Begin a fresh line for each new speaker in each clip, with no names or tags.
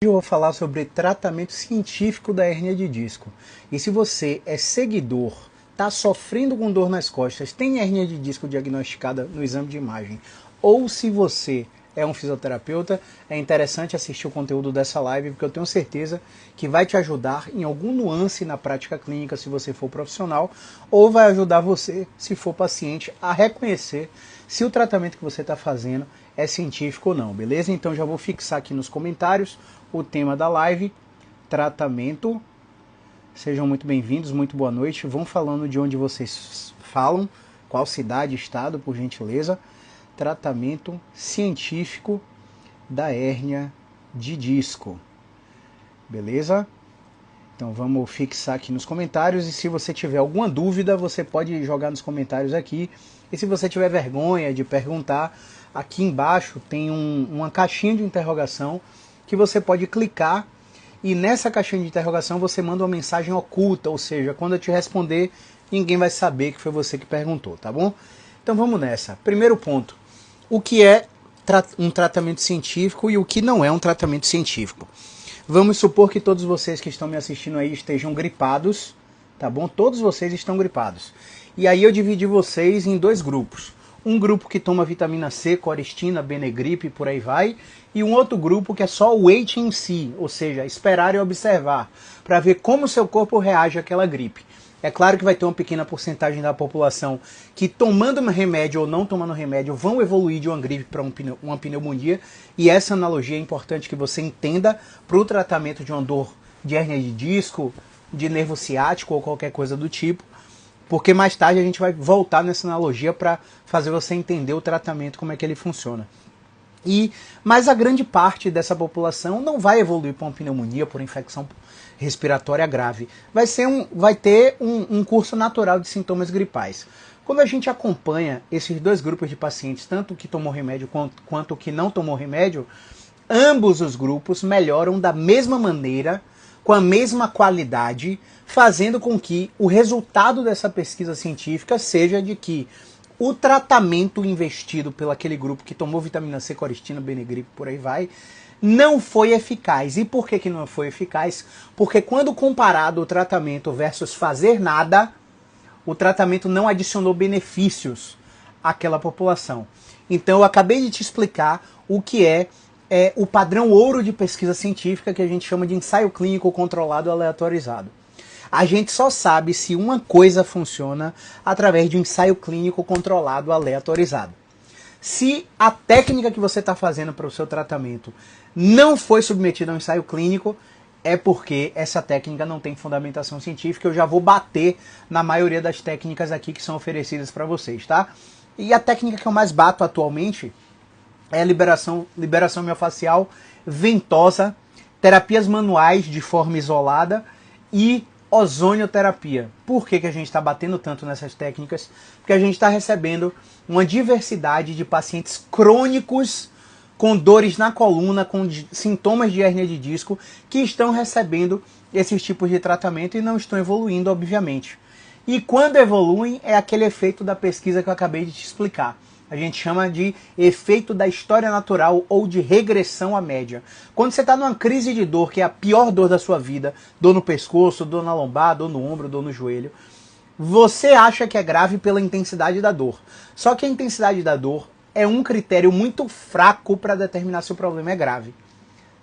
Eu vou falar sobre tratamento científico da hérnia de disco. E se você é seguidor, está sofrendo com dor nas costas, tem hérnia de disco diagnosticada no exame de imagem, ou se você é um fisioterapeuta, é interessante assistir o conteúdo dessa live, porque eu tenho certeza que vai te ajudar em algum nuance na prática clínica se você for profissional, ou vai ajudar você, se for paciente, a reconhecer se o tratamento que você está fazendo é científico ou não, beleza? Então já vou fixar aqui nos comentários o tema da live, tratamento. Sejam muito bem-vindos, muito boa noite. Vão falando de onde vocês falam, qual cidade, estado, por gentileza. Tratamento científico da hérnia de disco. Beleza? Então vamos fixar aqui nos comentários, e se você tiver alguma dúvida, você pode jogar nos comentários aqui. E se você tiver vergonha de perguntar, aqui embaixo tem uma caixinha de interrogação que você pode clicar, e nessa caixinha de interrogação você manda uma mensagem oculta, ou seja, quando eu te responder, ninguém vai saber que foi você que perguntou, tá bom? Então vamos nessa. Primeiro ponto, o que é um tratamento científico e o que não é um tratamento científico? Vamos supor que todos vocês que estão me assistindo aí estejam gripados, tá bom? Todos vocês estão gripados. E aí eu dividi vocês em dois grupos. Um grupo que toma vitamina C, coristina, Benegripe, por aí vai, e um outro grupo que é só o wait and see, ou seja, esperar e observar, para ver como o seu corpo reage àquela gripe. É claro que vai ter uma pequena porcentagem da população que, tomando remédio ou não tomando remédio, vão evoluir de uma gripe para uma pneumonia, e essa analogia é importante que você entenda para o tratamento de uma dor de hérnia de disco, de nervo ciático ou qualquer coisa do tipo, porque mais tarde a gente vai voltar nessa analogia para fazer você entender o tratamento, como é que ele funciona. Mas a grande parte dessa população não vai evoluir para uma pneumonia, por infecção respiratória grave. Vai ter um curso natural de sintomas gripais. Quando a gente acompanha esses dois grupos de pacientes, tanto o que tomou remédio quanto o que não tomou remédio, ambos os grupos melhoram da mesma maneira, com a mesma qualidade, fazendo com que o resultado dessa pesquisa científica seja de que o tratamento investido pelo aquele grupo que tomou vitamina C, coristina, Benegripe, por aí vai, não foi eficaz. E por que não foi eficaz? Porque quando comparado o tratamento versus fazer nada, o tratamento não adicionou benefícios àquela população. Então eu acabei de te explicar o que é o padrão ouro de pesquisa científica, que a gente chama de ensaio clínico controlado aleatorizado. A gente só sabe se uma coisa funciona através de um ensaio clínico controlado aleatorizado. Se a técnica que você está fazendo para o seu tratamento não foi submetida a um ensaio clínico, é porque essa técnica não tem fundamentação científica. Eu já vou bater na maioria das técnicas aqui que são oferecidas para vocês, tá? E a técnica que eu mais bato atualmente é a liberação miofascial ventosa, terapias manuais de forma isolada e ozonioterapia. Por que a gente está batendo tanto nessas técnicas? Porque a gente está recebendo uma diversidade de pacientes crônicos com dores na coluna, com sintomas de hérnia de disco, que estão recebendo esses tipos de tratamento e não estão evoluindo, obviamente. E quando evoluem, é aquele efeito da pesquisa que eu acabei de te explicar. A gente chama de efeito da história natural ou de regressão à média. Quando você está numa crise de dor, que é a pior dor da sua vida, dor no pescoço, dor na lombar, dor no ombro, dor no joelho, você acha que é grave pela intensidade da dor. Só que a intensidade da dor é um critério muito fraco para determinar se o problema é grave.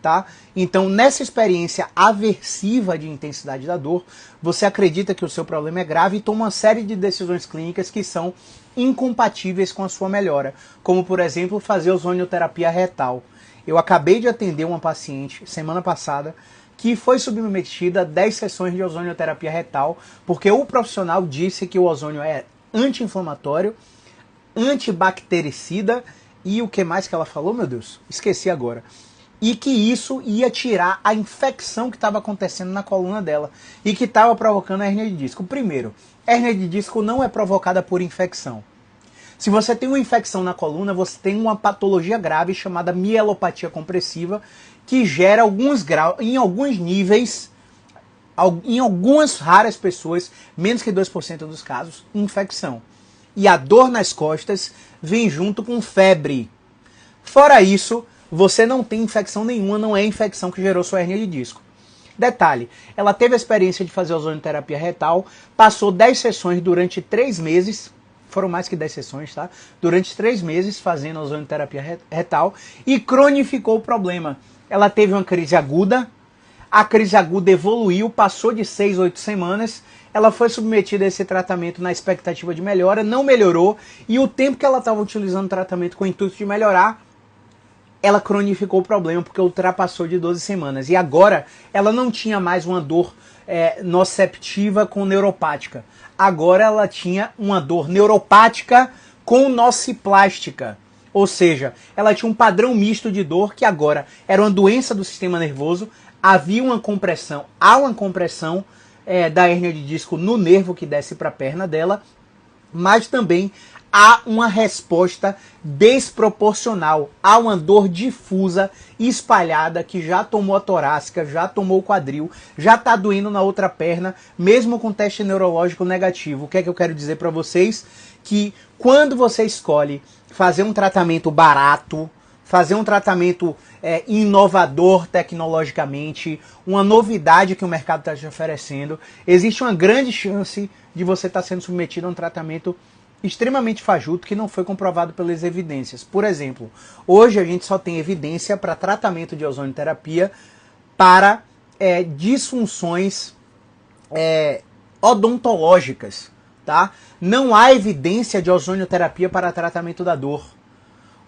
Tá? Então, nessa experiência aversiva de intensidade da dor, você acredita que o seu problema é grave e toma uma série de decisões clínicas que são incompatíveis com a sua melhora, como, por exemplo, fazer ozonioterapia retal. Eu acabei de atender uma paciente, semana passada, que foi submetida a 10 sessões de ozonioterapia retal, porque o profissional disse que o ozônio é anti-inflamatório, antibactericida e o que mais que ela falou, meu Deus? Esqueci agora. E que isso ia tirar a infecção que estava acontecendo na coluna dela e que estava provocando a hérnia de disco. Primeiro, hérnia de disco não é provocada por infecção. Se você tem uma infecção na coluna, você tem uma patologia grave chamada mielopatia compressiva, que gera alguns graus, em alguns níveis, em algumas raras pessoas, menos que 2% dos casos, infecção. E a dor nas costas vem junto com febre. Fora isso, você não tem infecção nenhuma, não é a infecção que gerou sua hérnia de disco. Detalhe, ela teve a experiência de fazer ozonioterapia retal, passou 10 sessões durante 3 meses, foram mais que 10 sessões, tá? Durante 3 meses fazendo ozonioterapia retal e cronificou o problema. Ela teve uma crise aguda, a crise aguda evoluiu, passou de 6 a 8 semanas, ela foi submetida a esse tratamento na expectativa de melhora, não melhorou, e o tempo que ela estava utilizando o tratamento com o intuito de melhorar, ela cronificou o problema porque ultrapassou de 12 semanas. E agora ela não tinha mais uma dor noceptiva com neuropática. Agora ela tinha uma dor neuropática com nociplástica. Ou seja, ela tinha um padrão misto de dor que agora era uma doença do sistema nervoso, havia uma compressão, há uma compressão da hérnia de disco no nervo que desce para a perna dela, mas também há uma resposta desproporcional, há uma dor difusa, espalhada, que já tomou a torácica, já tomou o quadril, já está doendo na outra perna, mesmo com teste neurológico negativo. O que é que eu quero dizer para vocês? Que quando você escolhe fazer um tratamento barato, fazer um tratamento inovador tecnologicamente, uma novidade que o mercado está te oferecendo, existe uma grande chance de você estar sendo submetido a um tratamento extremamente fajuto que não foi comprovado pelas evidências. Por exemplo, hoje a gente só tem evidência para tratamento de ozonioterapia para disfunções odontológicas, tá? Não há evidência de ozonioterapia para tratamento da dor.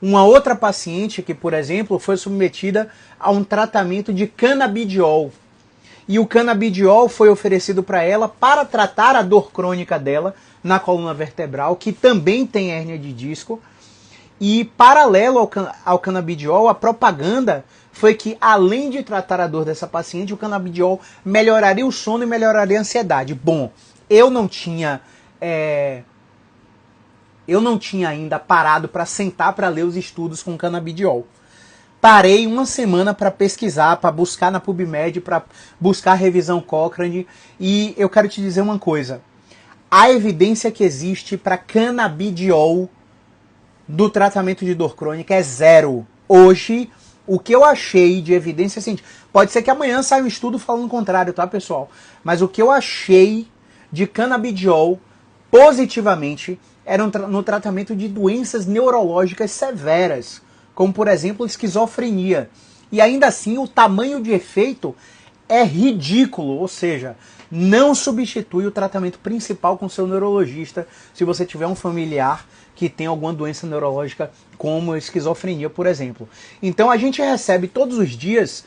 Uma outra paciente que, por exemplo, foi submetida a um tratamento de canabidiol. E o canabidiol foi oferecido para ela para tratar a dor crônica dela na coluna vertebral, que também tem hérnia de disco. E paralelo ao canabidiol, a propaganda foi que, além de tratar a dor dessa paciente, o canabidiol melhoraria o sono e melhoraria a ansiedade. Bom, eu não tinha ainda parado para sentar para ler os estudos com canabidiol. Parei uma semana para pesquisar, para buscar na PubMed, para buscar a revisão Cochrane, e eu quero te dizer uma coisa. A evidência que existe para canabidiol do tratamento de dor crônica é zero. Hoje, o que eu achei de evidência científica, pode ser que amanhã saia um estudo falando o contrário, tá, pessoal? Mas o que eu achei de canabidiol positivamente era no tratamento de doenças neurológicas severas, como, por exemplo, esquizofrenia. E ainda assim, o tamanho de efeito é ridículo, ou seja, não substitui o tratamento principal com seu neurologista se você tiver um familiar que tem alguma doença neurológica como esquizofrenia, por exemplo. Então a gente recebe todos os dias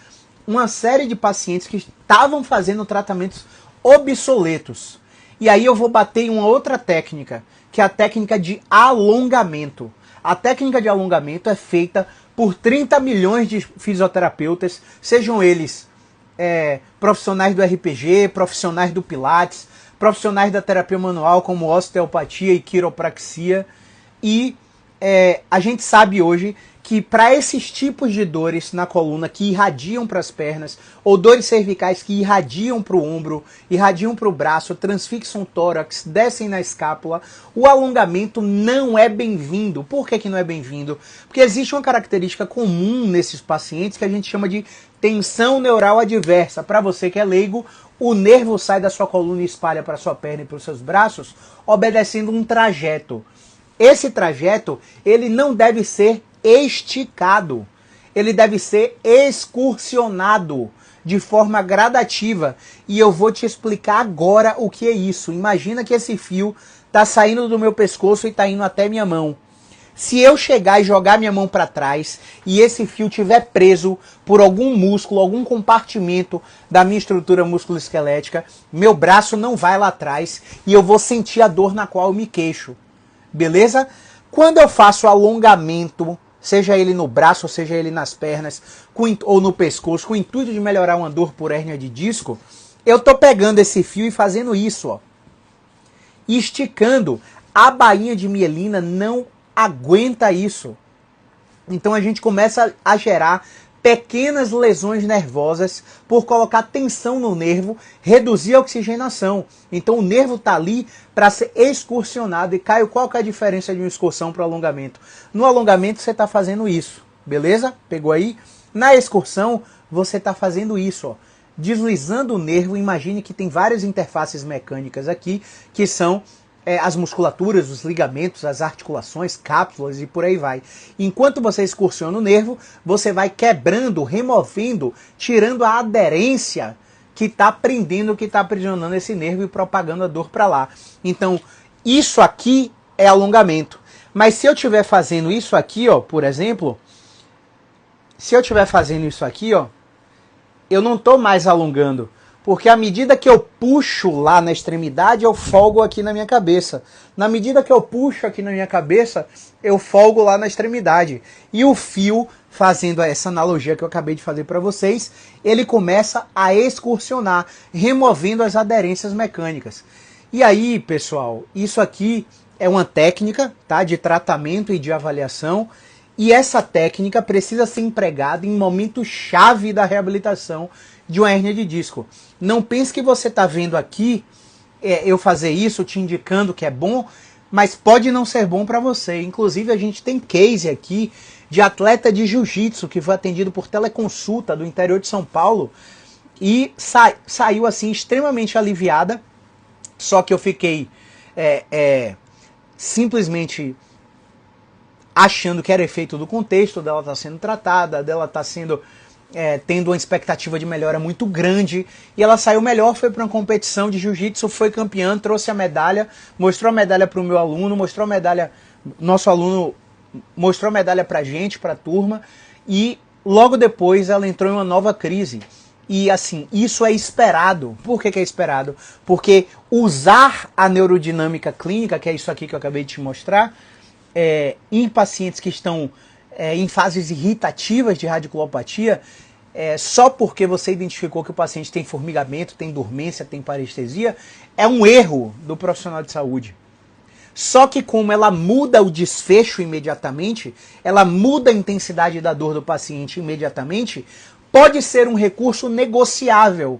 uma série de pacientes que estavam fazendo tratamentos obsoletos. E aí eu vou bater em uma outra técnica, que é a técnica de alongamento. A técnica de alongamento é feita por 30 milhões de fisioterapeutas, sejam eles profissionais do RPG, profissionais do Pilates, profissionais da terapia manual como osteopatia e quiropraxia. E a gente sabe hoje que para esses tipos de dores na coluna que irradiam para as pernas, ou dores cervicais que irradiam para o ombro, irradiam para o braço, transfixam o tórax, descem na escápula, o alongamento não é bem-vindo. Por que não é bem-vindo? Porque existe uma característica comum nesses pacientes que a gente chama de tensão neural adversa. Para você que é leigo, o nervo sai da sua coluna e espalha para a sua perna e para os seus braços, obedecendo um trajeto. Esse trajeto, ele não deve ser esticado, ele deve ser excursionado de forma gradativa. E eu vou te explicar agora o que é isso. Imagina que esse fio está saindo do meu pescoço e está indo até minha mão. Se eu chegar e jogar minha mão para trás e esse fio estiver preso por algum músculo, algum compartimento da minha estrutura musculoesquelética, meu braço não vai lá atrás e eu vou sentir a dor na qual eu me queixo. Beleza? Quando eu faço alongamento, seja ele no braço, ou seja ele nas pernas, ou no pescoço, com o intuito de melhorar uma dor por hérnia de disco, eu estou pegando esse fio e fazendo isso, ó, esticando. A bainha de mielina não aguenta isso. Então a gente começa a gerar pequenas lesões nervosas por colocar tensão no nervo, reduzir a oxigenação. Então o nervo está ali para ser excursionado. E Caio, qual que é a diferença de uma excursão para o alongamento? No alongamento você está fazendo isso, beleza? Pegou aí? Na excursão, você está fazendo isso, ó. Deslizando o nervo, imagine que tem várias interfaces mecânicas aqui, que são as musculaturas, os ligamentos, as articulações, cápsulas e por aí vai. Enquanto você excursiona o nervo, você vai quebrando, removendo, tirando a aderência que está prendendo, que está aprisionando esse nervo e propagando a dor para lá. Então, isso aqui é alongamento. Mas se eu estiver fazendo isso aqui, ó, por exemplo, se eu estiver fazendo isso aqui, ó, eu não estou mais alongando, porque à medida que eu puxo lá na extremidade, eu folgo aqui na minha cabeça. Na medida que eu puxo aqui na minha cabeça, eu folgo lá na extremidade. E o fio, fazendo essa analogia que eu acabei de fazer para vocês, ele começa a excursionar, removendo as aderências mecânicas. E aí, pessoal, isso aqui é uma técnica, tá, de tratamento e de avaliação. E essa técnica precisa ser empregada em momento-chave da reabilitação de uma hérnia de disco. Não pense que você está vendo aqui eu fazer isso, te indicando que é bom, mas pode não ser bom para você. Inclusive, a gente tem case aqui de atleta de jiu-jitsu que foi atendido por teleconsulta do interior de São Paulo e saiu assim extremamente aliviada, só que eu fiquei simplesmente achando que era efeito do contexto, dela estar sendo tratada, dela estar sendo tendo uma expectativa de melhora muito grande, e ela saiu melhor, foi para uma competição de jiu-jitsu, foi campeã, trouxe a medalha, mostrou a medalha para o meu aluno, mostrou a medalha, nosso aluno mostrou a medalha para a gente, para a turma, e logo depois ela entrou em uma nova crise. E assim, isso é esperado. Por que é esperado? Porque usar a neurodinâmica clínica, que é isso aqui que eu acabei de te mostrar, em pacientes que estão em fases irritativas de radiculopatia, só porque você identificou que o paciente tem formigamento, tem dormência, tem parestesia, é um erro do profissional de saúde. Só que como ela muda o desfecho imediatamente, ela muda a intensidade da dor do paciente imediatamente, pode ser um recurso negociável.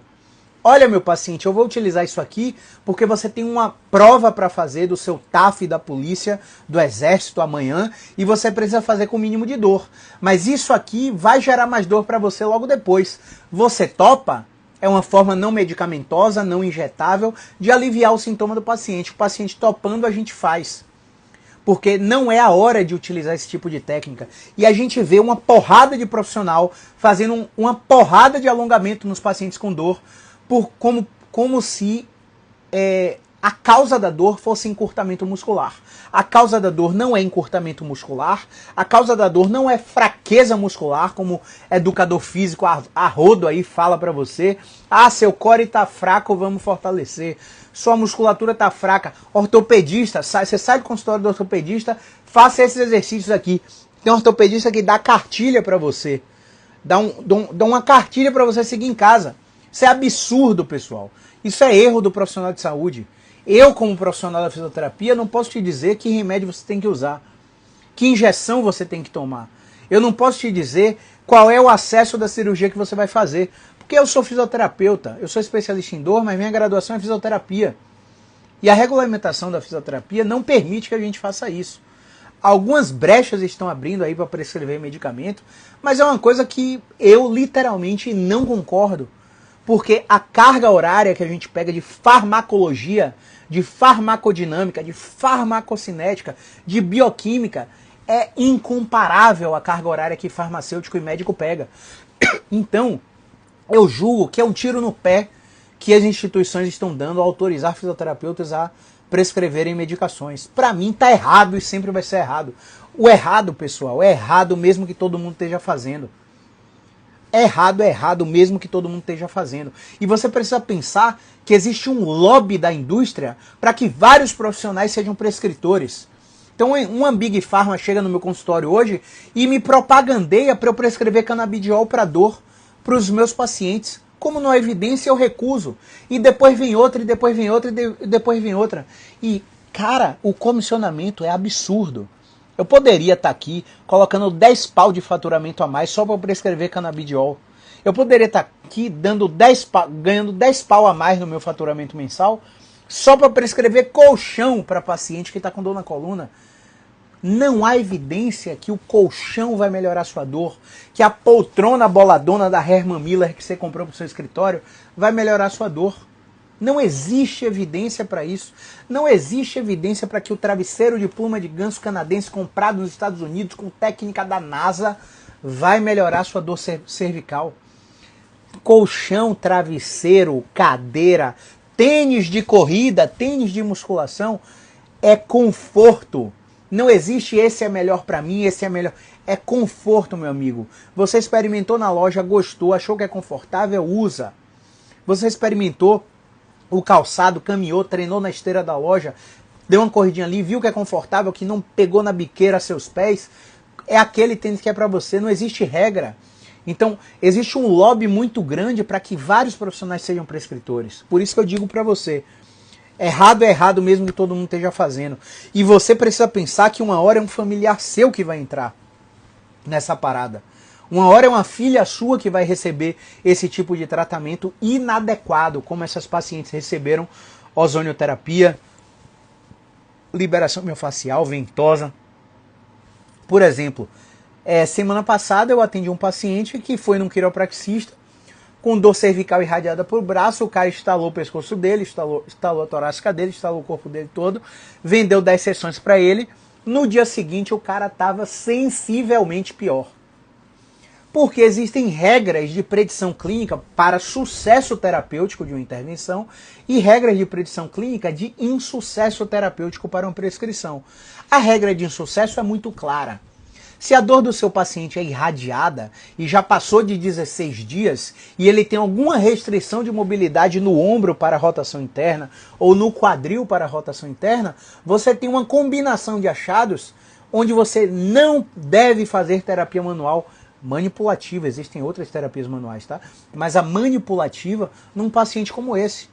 Olha, meu paciente, eu vou utilizar isso aqui porque você tem uma prova para fazer do seu TAF da polícia, do exército amanhã, e você precisa fazer com o mínimo de dor. Mas isso aqui vai gerar mais dor para você logo depois. Você topa? É uma forma não medicamentosa, não injetável, de aliviar o sintoma do paciente. O paciente topando, a gente faz. Porque não é a hora de utilizar esse tipo de técnica. E a gente vê uma porrada de profissional fazendo uma porrada de alongamento nos pacientes com dor, como se a causa da dor fosse encurtamento muscular. A causa da dor não é encurtamento muscular, a causa da dor não é fraqueza muscular, como educador físico a rodo aí fala pra você. Ah, seu core tá fraco, vamos fortalecer. Sua musculatura tá fraca. Ortopedista, você sai do consultório do ortopedista, faça esses exercícios aqui. Tem um ortopedista que dá cartilha pra você. Dá uma cartilha pra você seguir em casa. Isso é absurdo, pessoal. Isso é erro do profissional de saúde. Eu, como profissional da fisioterapia, não posso te dizer que remédio você tem que usar, que injeção você tem que tomar. Eu não posso te dizer qual é o acesso da cirurgia que você vai fazer, porque eu sou fisioterapeuta, eu sou especialista em dor, mas minha graduação é fisioterapia. E a regulamentação da fisioterapia não permite que a gente faça isso. Algumas brechas estão abrindo aí para prescrever medicamento, mas é uma coisa que eu literalmente não concordo. Porque a carga horária que a gente pega de farmacologia, de farmacodinâmica, de farmacocinética, de bioquímica, é incomparável à carga horária que farmacêutico e médico pega. Então, eu julgo que é um tiro no pé que as instituições estão dando ao autorizar fisioterapeutas a prescreverem medicações. Para mim tá errado e sempre vai ser errado. O errado, pessoal, é errado mesmo que todo mundo esteja fazendo. É errado mesmo que todo mundo esteja fazendo. E você precisa pensar que existe um lobby da indústria para que vários profissionais sejam prescritores. Então uma Big Pharma chega no meu consultório hoje e me propagandeia para eu prescrever canabidiol para dor para os meus pacientes. Como não há evidência, eu recuso. E depois vem outra, e depois vem outra, e depois vem outra. E, cara, o comissionamento é absurdo. Eu poderia estar aqui colocando 10 pau de faturamento a mais só para prescrever canabidiol. Eu poderia estar aqui ganhando 10 pau a mais no meu faturamento mensal só para prescrever colchão para paciente que está com dor na coluna. Não há evidência que o colchão vai melhorar sua dor, que a poltrona boladona da Herman Miller que você comprou para o seu escritório vai melhorar sua dor. Não existe evidência para isso. Não existe evidência para que o travesseiro de pluma de ganso canadense comprado nos Estados Unidos com técnica da NASA vai melhorar sua dor cervical. Colchão, travesseiro, cadeira, tênis de corrida, tênis de musculação é conforto. Não existe esse é melhor para mim, esse é melhor. É conforto, meu amigo. Você experimentou na loja, gostou, achou que é confortável, usa. Você experimentou o calçado, caminhou, treinou na esteira da loja, deu uma corridinha ali, viu que é confortável, que não pegou na biqueira seus pés, é aquele tênis que é para você, não existe regra. Então, existe um lobby muito grande para que vários profissionais sejam prescritores. Por isso que eu digo para você, errado é errado mesmo que todo mundo esteja fazendo. E você precisa pensar que uma hora é um familiar seu que vai entrar nessa parada. Uma hora é uma filha sua que vai receber esse tipo de tratamento inadequado, como essas pacientes receberam ozonioterapia, liberação miofascial, ventosa. Por exemplo, semana passada eu atendi um paciente que foi num quiropraxista com dor cervical irradiada por braço, o cara instalou o pescoço dele, instalou a torácica dele, instalou o corpo dele todo, vendeu 10 sessões para ele. No dia seguinte o cara estava sensivelmente pior. Porque existem regras de predição clínica para sucesso terapêutico de uma intervenção e regras de predição clínica de insucesso terapêutico para uma prescrição. A regra de insucesso é muito clara. Se a dor do seu paciente é irradiada e já passou de 16 dias e ele tem alguma restrição de mobilidade no ombro para a rotação interna ou no quadril para a rotação interna, você tem uma combinação de achados onde você não deve fazer terapia manual manipulativa. Existem outras terapias manuais, tá? Mas a manipulativa num paciente como esse.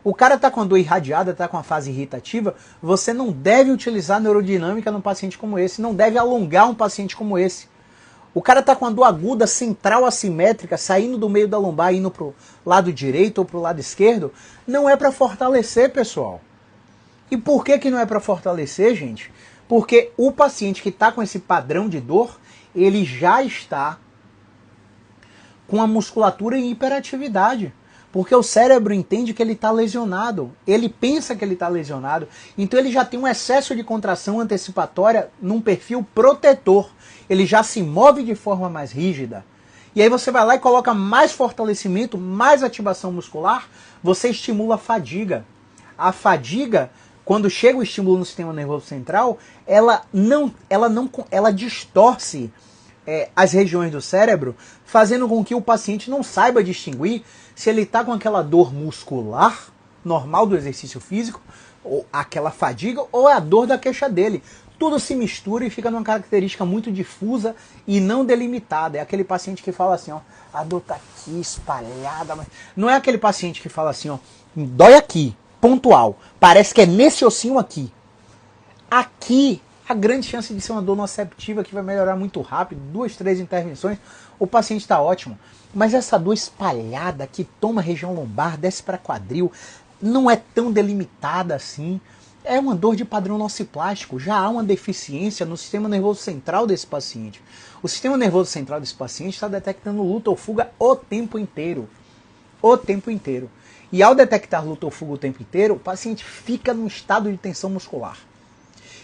O cara está com a dor irradiada, está com a fase irritativa, você não deve utilizar neurodinâmica num paciente como esse, não deve alongar um paciente como esse. O cara está com a dor aguda, central assimétrica, saindo do meio da lombar, indo para o lado direito ou para o lado esquerdo, não é para fortalecer, pessoal. E por que não é para fortalecer, gente? Porque o paciente que está com esse padrão de dor, ele já está com a musculatura em hiperatividade. Porque o cérebro entende que ele está lesionado, ele pensa que ele está lesionado, então ele já tem um excesso de contração antecipatória num perfil protetor. Ele já se move de forma mais rígida. E aí você vai lá e coloca mais fortalecimento, mais ativação muscular, você estimula a fadiga. A fadiga, quando chega o estímulo no sistema nervoso central, ela distorce as regiões do cérebro, fazendo com que o paciente não saiba distinguir se ele está com aquela dor muscular, normal do exercício físico, ou aquela fadiga, ou é a dor da queixa dele. Tudo se mistura e fica numa característica muito difusa e não delimitada. É aquele paciente que fala assim, ó, a dor tá aqui espalhada. Mas... Não é aquele paciente que fala assim, ó, dói aqui, pontual. Parece que é nesse ossinho aqui. Aqui, a grande chance de ser uma dor noceptiva que vai melhorar muito rápido, 2, 3 intervenções, o paciente está ótimo. Mas essa dor espalhada que toma a região lombar, desce para quadril, não é tão delimitada assim. É uma dor de padrão nociplástico. Já há uma deficiência no sistema nervoso central desse paciente. O sistema nervoso central desse paciente está detectando luta ou fuga o tempo inteiro. O tempo inteiro. E ao detectar luta ou fuga o tempo inteiro, o paciente fica num estado de tensão muscular.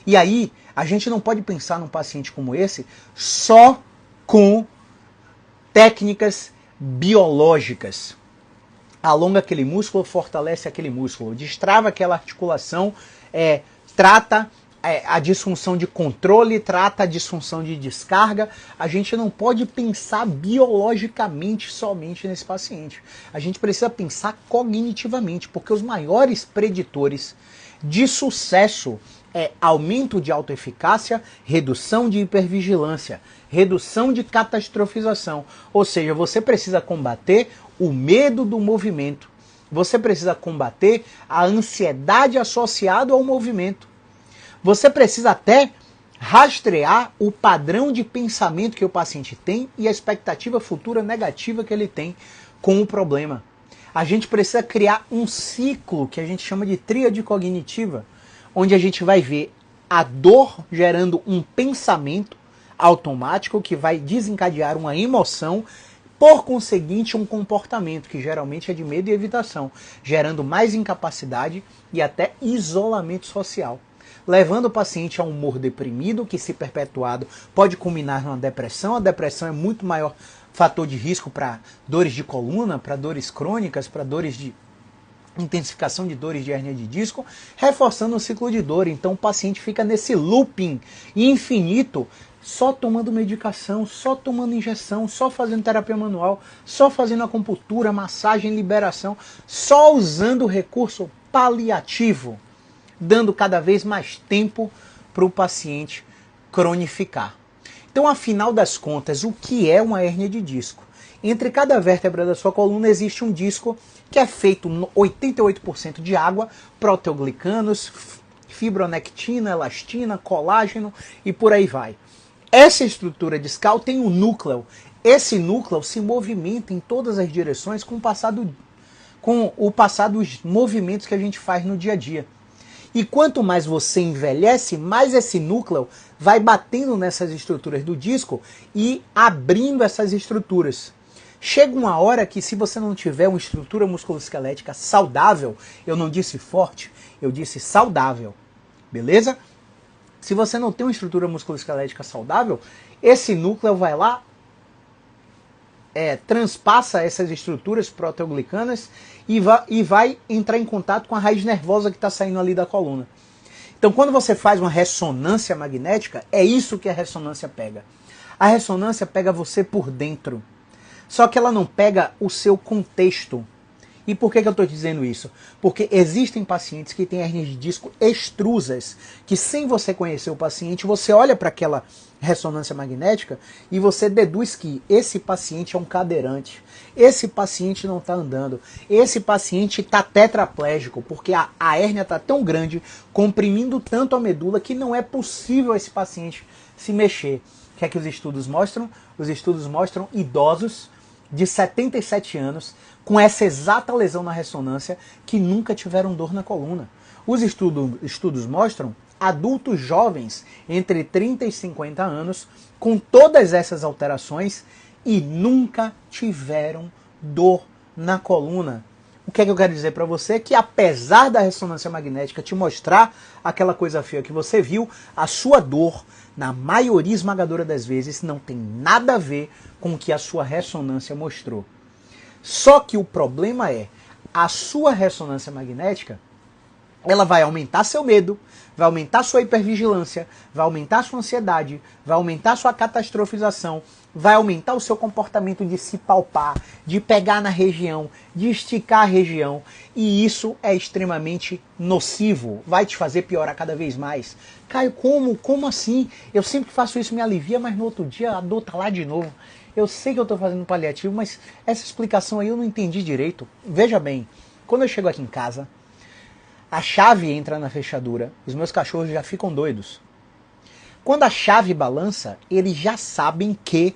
E aí, a gente não pode pensar num paciente como esse só com técnicas biológicas. Alonga aquele músculo, fortalece aquele músculo, destrava aquela articulação, trata a disfunção de controle, trata a disfunção de descarga. A gente não pode pensar biologicamente somente nesse paciente. A gente precisa pensar cognitivamente, porque os maiores preditores de sucesso é aumento de autoeficácia, redução de hipervigilância, redução de catastrofização. Ou seja, você precisa combater o medo do movimento. Você precisa combater a ansiedade associada ao movimento. Você precisa até rastrear o padrão de pensamento que o paciente tem e a expectativa futura negativa que ele tem com o problema. A gente precisa criar um ciclo que a gente chama de tríade cognitiva, onde a gente vai ver a dor gerando um pensamento automático que vai desencadear uma emoção, por conseguinte um comportamento que geralmente é de medo e evitação, gerando mais incapacidade e até isolamento social, levando o paciente a um humor deprimido que, se perpetuado, pode culminar numa depressão. A depressão é muito maior fator de risco para dores de coluna, para dores crônicas, para dores de intensificação de dores de hérnia de disco, reforçando o ciclo de dor. Então o paciente fica nesse looping infinito, só tomando medicação, só tomando injeção, só fazendo terapia manual, só fazendo acupuntura, massagem, liberação, só usando o recurso paliativo, dando cada vez mais tempo para o paciente cronificar. Então, afinal das contas, o que é uma hérnia de disco? Entre cada vértebra da sua coluna existe um disco que é feito 88% de água, proteoglicanos, fibronectina, elastina, colágeno e por aí vai. Essa estrutura discal tem um núcleo. Esse núcleo se movimenta em todas as direções com o passar dos movimentos que a gente faz no dia a dia. E quanto mais você envelhece, mais esse núcleo vai batendo nessas estruturas do disco e abrindo essas estruturas. Chega uma hora que, se você não tiver uma estrutura musculoesquelética saudável, eu não disse forte, eu disse saudável, beleza? Se você não tem uma estrutura musculoesquelética saudável, esse núcleo vai lá, transpassa essas estruturas proteoglicanas e vai entrar em contato com a raiz nervosa que está saindo ali da coluna. Então, quando você faz uma ressonância magnética, é isso que a ressonância pega. A ressonância pega você por dentro. Só que ela não pega o seu contexto. E por que eu estou dizendo isso? Porque existem pacientes que têm hérnias de disco extrusas, que sem você conhecer o paciente, você olha para aquela ressonância magnética e você deduz que esse paciente é um cadeirante, esse paciente não está andando, esse paciente está tetraplégico, porque a hérnia está tão grande, comprimindo tanto a medula, que não é possível esse paciente se mexer. O que é que os estudos mostram? Os estudos mostram idosos de 77 anos com essa exata lesão na ressonância que nunca tiveram dor na coluna. Os estudos mostram adultos jovens entre 30 e 50 anos com todas essas alterações e nunca tiveram dor na coluna. O que é que eu quero dizer para você? Que apesar da ressonância magnética te mostrar aquela coisa feia que você viu, a sua dor, na maioria esmagadora das vezes, não tem nada a ver com o que a sua ressonância mostrou. Só que o problema é, a sua ressonância magnética, ela vai aumentar seu medo, vai aumentar sua hipervigilância, vai aumentar sua ansiedade, vai aumentar sua catastrofização, vai aumentar o seu comportamento de se palpar, de pegar na região, de esticar a região, e isso é extremamente nocivo, vai te fazer piorar cada vez mais. Caio, como assim? Eu sempre que faço isso me alivia, mas no outro dia a dor tá lá de novo. Eu sei que eu estou fazendo paliativo, mas essa explicação aí eu não entendi direito. Veja bem, quando eu chego aqui em casa, a chave entra na fechadura, os meus cachorros já ficam doidos. Quando a chave balança, eles já sabem que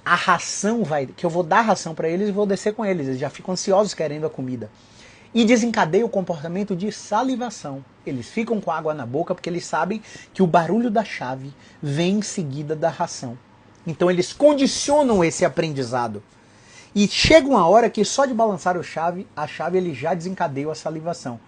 a ração que eu vou dar ração para eles e vou descer com eles. Eles já ficam ansiosos querendo a comida. E desencadeia o comportamento de salivação. Eles ficam com água na boca porque eles sabem que o barulho da chave vem em seguida da ração. Então eles condicionam esse aprendizado. E chega uma hora que só de balançar a chave ele já desencadeia a salivação,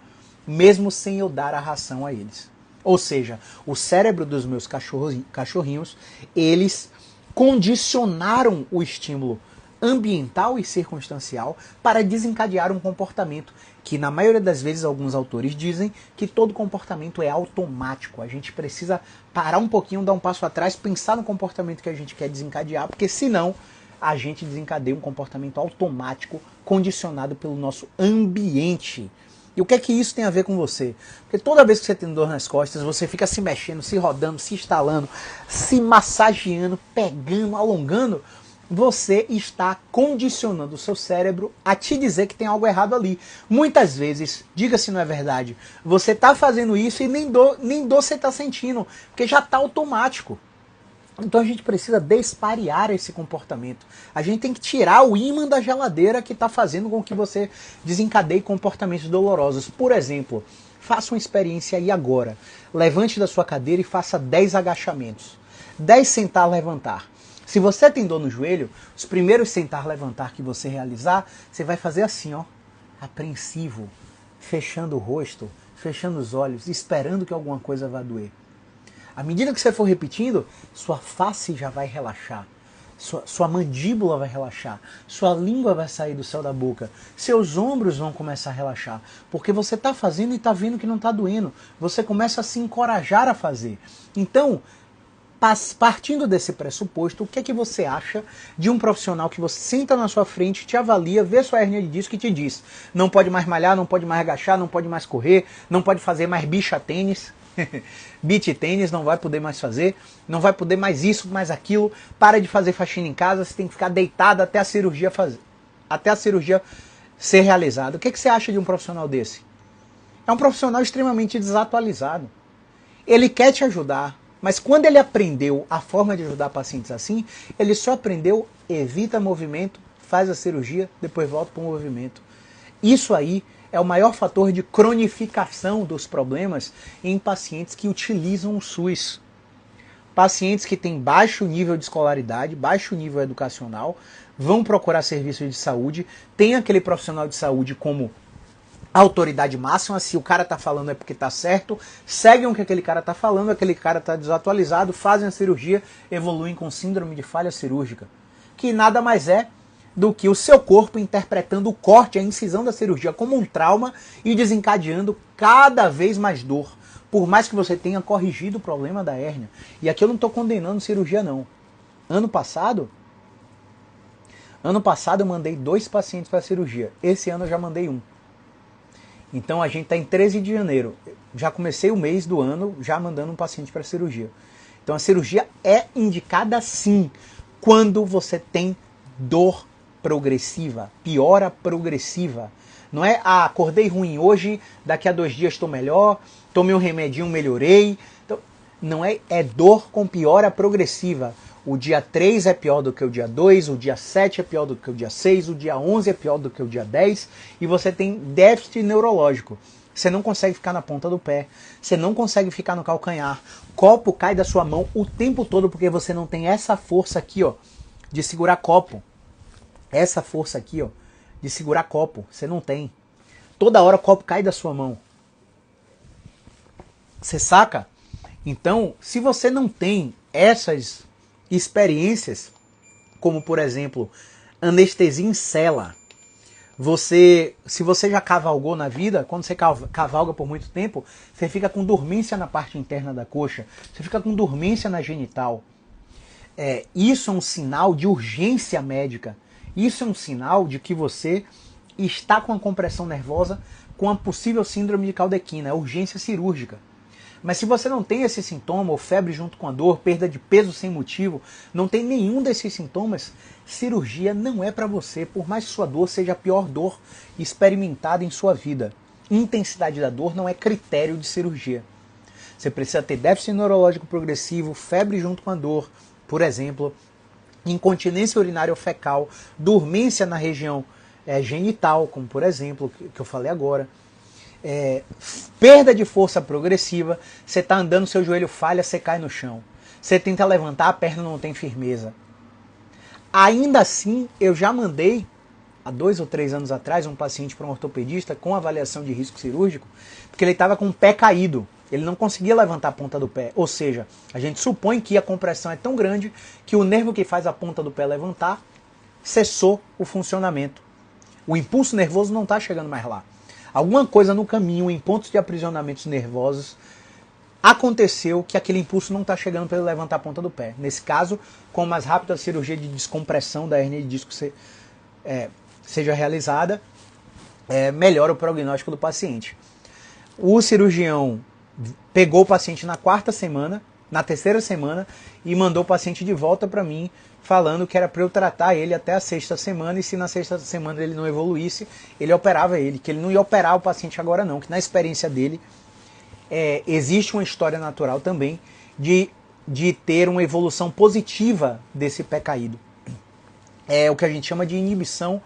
mesmo sem eu dar a ração a eles. Ou seja, o cérebro dos meus cachorrinhos, eles condicionaram o estímulo ambiental e circunstancial para desencadear um comportamento que, na maioria das vezes, alguns autores dizem que todo comportamento é automático. A gente precisa parar um pouquinho, dar um passo atrás, pensar no comportamento que a gente quer desencadear, porque senão a gente desencadeia um comportamento automático condicionado pelo nosso ambiente. E o que é que isso tem a ver com você? Porque toda vez que você tem dor nas costas, você fica se mexendo, se rodando, se instalando, se massageando, pegando, alongando, você está condicionando o seu cérebro a te dizer que tem algo errado ali. Muitas vezes, diga se não é verdade, você está fazendo isso e nem dor você está sentindo, porque já está automático. Então a gente precisa desparear esse comportamento. A gente tem que tirar o ímã da geladeira que está fazendo com que você desencadeie comportamentos dolorosos. Por exemplo, Faça uma experiência aí agora. Levante da sua cadeira e faça 10 agachamentos. 10 sentar, levantar. Se você tem dor no joelho, os primeiros sentar, levantar que você realizar, você vai fazer assim, ó, apreensivo, fechando o rosto, fechando os olhos, esperando que alguma coisa vá doer. À medida que você for repetindo, sua face já vai relaxar. Sua mandíbula vai relaxar, sua língua vai sair do céu da boca, seus ombros vão começar a relaxar, porque você está fazendo e está vendo que não está doendo. Você começa a se encorajar a fazer. Então, partindo desse pressuposto, o que é que você acha de um profissional que você senta na sua frente, te avalia, vê sua hernia de disco e te diz: não pode mais malhar, não pode mais agachar, não pode mais correr, não pode fazer mais bicha tênis, beach tênis, não vai poder mais fazer, não vai poder mais isso, mais aquilo, para de fazer faxina em casa, você tem que ficar deitado até a cirurgia ser realizada. O que é que você acha de um profissional desse? É um profissional extremamente desatualizado. Ele quer te ajudar, mas quando ele aprendeu a forma de ajudar pacientes assim, ele só aprendeu: evita movimento, faz a cirurgia, depois volta para o movimento. Isso aí é o maior fator de cronificação dos problemas em pacientes que utilizam o SUS. Pacientes que têm baixo nível de escolaridade, baixo nível educacional, vão procurar serviços de saúde, tem aquele profissional de saúde como autoridade máxima, se o cara tá falando é porque tá certo, seguem o que aquele cara tá falando, aquele cara tá desatualizado, fazem a cirurgia, evoluem com síndrome de falha cirúrgica, que nada mais é do que o seu corpo interpretando o corte, a incisão da cirurgia como um trauma e desencadeando cada vez mais dor, por mais que você tenha corrigido o problema da hérnia. E aqui eu não estou condenando cirurgia não. Ano passado eu mandei 2 pacientes para cirurgia, esse ano eu já mandei 1. Então a gente está em 13 de janeiro. Já comecei o mês do ano já mandando um paciente para cirurgia. Então a cirurgia é indicada sim quando você tem dor progressiva, piora progressiva. Não é, acordei ruim hoje, daqui a 2 dias estou melhor, tomei um remedinho, melhorei. Então, não é, é dor com piora progressiva. O dia 3 é pior do que o dia 2, o dia 7 é pior do que o dia 6, o dia 11 é pior do que o dia 10, e você tem déficit neurológico. Você não consegue ficar na ponta do pé, você não consegue ficar no calcanhar, copo cai da sua mão o tempo todo porque você não tem essa força aqui, ó, de segurar copo. Essa força aqui, ó, de segurar copo, você não tem. Toda hora o copo cai da sua mão. Você saca? Então, se você não tem essas experiências, como por exemplo, anestesia em cela. Se você já cavalgou na vida, quando você cavalga por muito tempo, você fica com dormência na parte interna da coxa, você fica com dormência na genital. Isso é um sinal de urgência médica. Isso é um sinal de que você está com a compressão nervosa com a possível síndrome de Caldequina, urgência cirúrgica. Mas se você não tem esse sintoma, ou febre junto com a dor, perda de peso sem motivo, não tem nenhum desses sintomas, cirurgia não é para você, por mais que sua dor seja a pior dor experimentada em sua vida. Intensidade da dor não é critério de cirurgia. Você precisa ter déficit neurológico progressivo, febre junto com a dor, por exemplo, incontinência urinária ou fecal, dormência na região genital, como por exemplo, que eu falei agora. Perda de força progressiva, você está andando, seu joelho falha, você cai no chão. Você tenta levantar, a perna não tem firmeza. Ainda assim, eu já mandei, há 2 ou 3 anos atrás, um paciente para um ortopedista com avaliação de risco cirúrgico, porque ele estava com o pé caído. Ele não conseguia levantar a ponta do pé. Ou seja, a gente supõe que a compressão é tão grande que o nervo que faz a ponta do pé levantar cessou o funcionamento. O impulso nervoso não está chegando mais lá. Alguma coisa no caminho, em pontos de aprisionamentos nervosos, aconteceu que aquele impulso não está chegando para ele levantar a ponta do pé. Nesse caso, com mais rápida a cirurgia de descompressão da hernia de disco seja realizada, melhora o prognóstico do paciente. O cirurgião pegou o paciente na 4ª semana, na 3ª semana, e mandou o paciente de volta para mim, falando que era para eu tratar ele até a 6ª semana, e se na 6ª semana ele não evoluísse, ele operava ele, que ele não ia operar o paciente agora não, que na experiência dele existe uma história natural também de ter uma evolução positiva desse pé caído. É o que a gente chama de inibição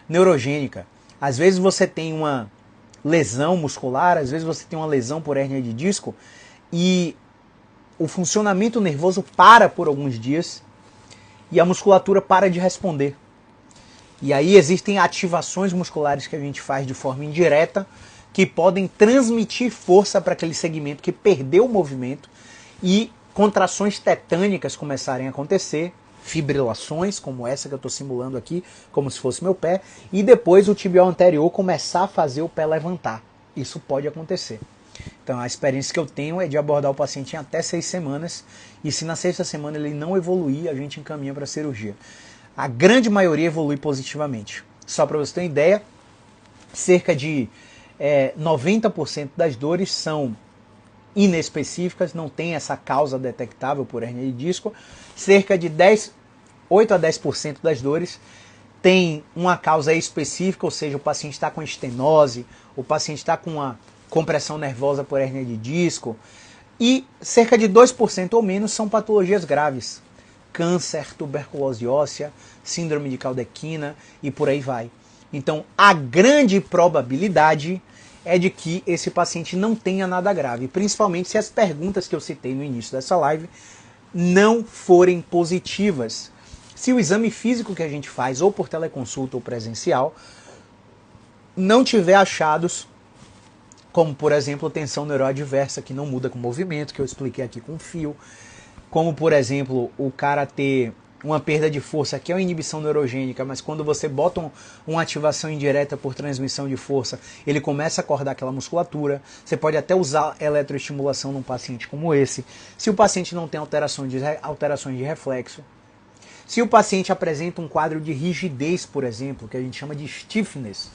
neurogênica. Às vezes você tem uma lesão muscular, às vezes você tem uma lesão por hérnia de disco e o funcionamento nervoso para por alguns dias e a musculatura para de responder. E aí existem ativações musculares que a gente faz de forma indireta que podem transmitir força para aquele segmento que perdeu o movimento e contrações tetânicas começarem a acontecer, fibrilações, como essa que eu estou simulando aqui, como se fosse meu pé, e depois o tibial anterior começar a fazer o pé levantar. Isso pode acontecer. Então a experiência que eu tenho é de abordar o paciente em até 6 semanas, e se na 6ª semana ele não evoluir, a gente encaminha para a cirurgia. A grande maioria evolui positivamente. Só para você ter uma ideia, cerca de 90% das dores são inespecíficas, não tem essa causa detectável por hérnia de disco. Cerca de 8 a 10% das dores tem uma causa específica, ou seja, o paciente está com estenose, o paciente está com uma compressão nervosa por hérnia de disco, e cerca de 2% ou menos são patologias graves. Câncer, tuberculose óssea, síndrome de Caldequina e por aí vai. Então, a grande probabilidade é de que esse paciente não tenha nada grave, principalmente se as perguntas que eu citei no início dessa live não forem positivas. Se o exame físico que a gente faz, ou por teleconsulta ou presencial, não tiver achados, como por exemplo tensão neuroadversa que não muda com o movimento, que eu expliquei aqui com fio, como por exemplo o cara ter uma perda de força, que é uma inibição neurogênica, mas quando você bota uma ativação indireta por transmissão de força, ele começa a acordar aquela musculatura. Você pode até usar eletroestimulação num paciente como esse. Se o paciente não tem alterações de reflexo. Se o paciente apresenta um quadro de rigidez, por exemplo, que a gente chama de stiffness.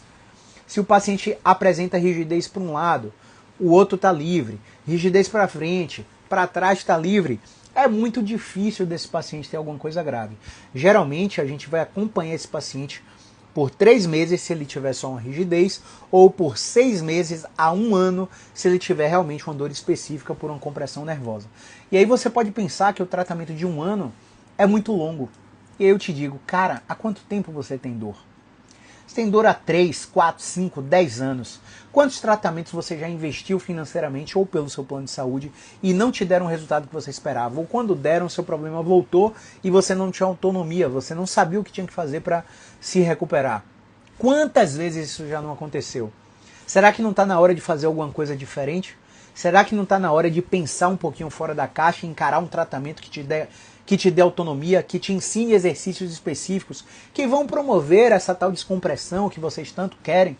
Se o paciente apresenta rigidez para um lado, o outro está livre. Rigidez para frente, para trás está livre. É muito difícil desse paciente ter alguma coisa grave. Geralmente a gente vai acompanhar esse paciente por 3 meses se ele tiver só uma rigidez, ou por 6 meses a 1 ano se ele tiver realmente uma dor específica por uma compressão nervosa. E aí você pode pensar que o tratamento de 1 ano é muito longo. E aí eu te digo, cara, há quanto tempo você tem dor? Você tem dor há 3, 4, 5, 10 anos. Quantos tratamentos você já investiu financeiramente ou pelo seu plano de saúde e não te deram o resultado que você esperava? Ou quando deram, seu problema voltou e você não tinha autonomia, você não sabia o que tinha que fazer para se recuperar. Quantas vezes isso já não aconteceu? Será que não está na hora de fazer alguma coisa diferente? Será que não está na hora de pensar um pouquinho fora da caixa e encarar um tratamento que te dê autonomia, que te ensine exercícios específicos, que vão promover essa tal descompressão que vocês tanto querem,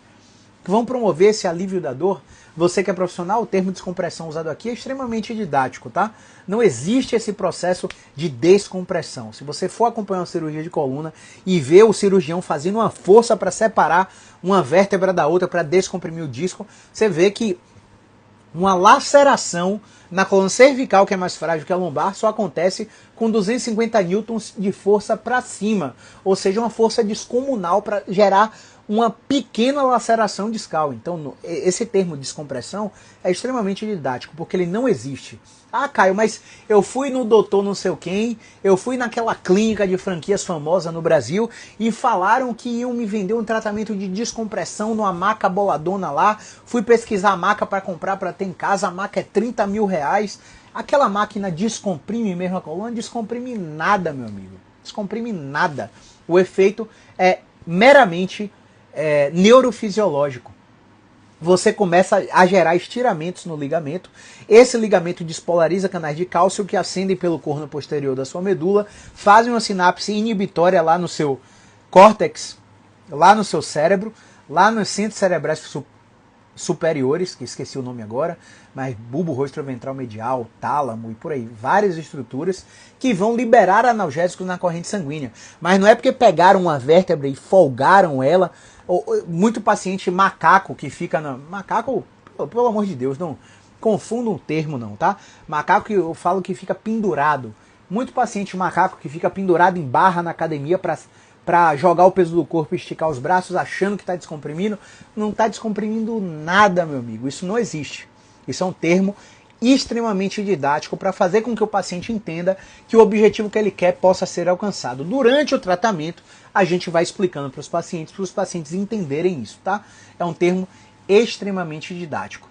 que vão promover esse alívio da dor? Você que é profissional, o termo descompressão usado aqui é extremamente didático, tá? Não existe esse processo de descompressão. Se você for acompanhar uma cirurgia de coluna e ver o cirurgião fazendo uma força para separar uma vértebra da outra para descomprimir o disco, você vê que uma laceração na coluna cervical, que é mais frágil que a lombar, só acontece com 250 newtons de força para cima, ou seja, uma força descomunal para gerar uma pequena laceração discal. Então, esse termo descompressão é extremamente didático, porque ele não existe. Ah, Caio, mas eu fui no doutor não sei quem, eu fui naquela clínica de franquias famosa no Brasil e falaram que iam me vender um tratamento de descompressão numa maca boladona lá. Fui pesquisar a maca para comprar para ter em casa, a maca é 30 mil reais. Aquela máquina descomprime mesmo a coluna? Descomprime nada, meu amigo. Descomprime nada. O efeito é meramente neurofisiológico. Você começa a gerar estiramentos no ligamento. Esse ligamento despolariza canais de cálcio que ascendem pelo corno posterior da sua medula, fazem uma sinapse inibitória lá no seu córtex, lá no seu cérebro, lá nos centros cerebrais superiores, que esqueci o nome agora, mas bulbo rostroventral medial, tálamo e por aí, várias estruturas que vão liberar analgésicos na corrente sanguínea. Mas não é porque pegaram uma vértebra e folgaram ela. Muito paciente macaco que fica na... Macaco, pelo amor de Deus, não confunda um termo não, tá? Macaco que eu falo que fica pendurado. Muito paciente macaco que fica pendurado em barra na academia para jogar o peso do corpo e esticar os braços achando que está descomprimindo. Não está descomprimindo nada, meu amigo. Isso não existe. Isso é um termo extremamente didático para fazer com que o paciente entenda que o objetivo que ele quer possa ser alcançado. Durante o tratamento, a gente vai explicando para os pacientes entenderem isso, tá? É um termo extremamente didático.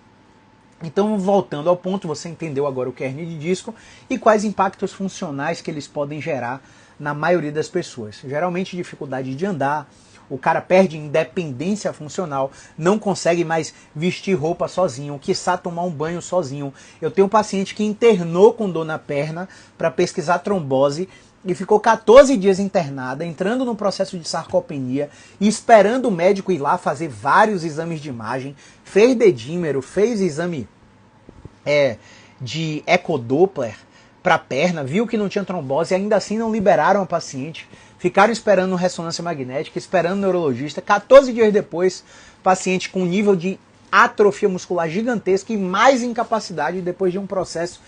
Então, voltando ao ponto, você entendeu agora o que é hernia de disco e quais impactos funcionais que eles podem gerar na maioria das pessoas. Geralmente dificuldade de andar, o cara perde independência funcional, não consegue mais vestir roupa sozinho, quiçá tomar um banho sozinho. Eu tenho um paciente que internou com dor na perna para pesquisar trombose e ficou 14 dias internada, entrando no processo de sarcopenia, e esperando o médico ir lá fazer vários exames de imagem, fez dedímero, fez exame de ecodoppler para a perna, viu que não tinha trombose e ainda assim não liberaram a paciente, ficaram esperando ressonância magnética, esperando o neurologista. 14 dias depois, paciente com nível de atrofia muscular gigantesca e mais incapacidade depois de um processo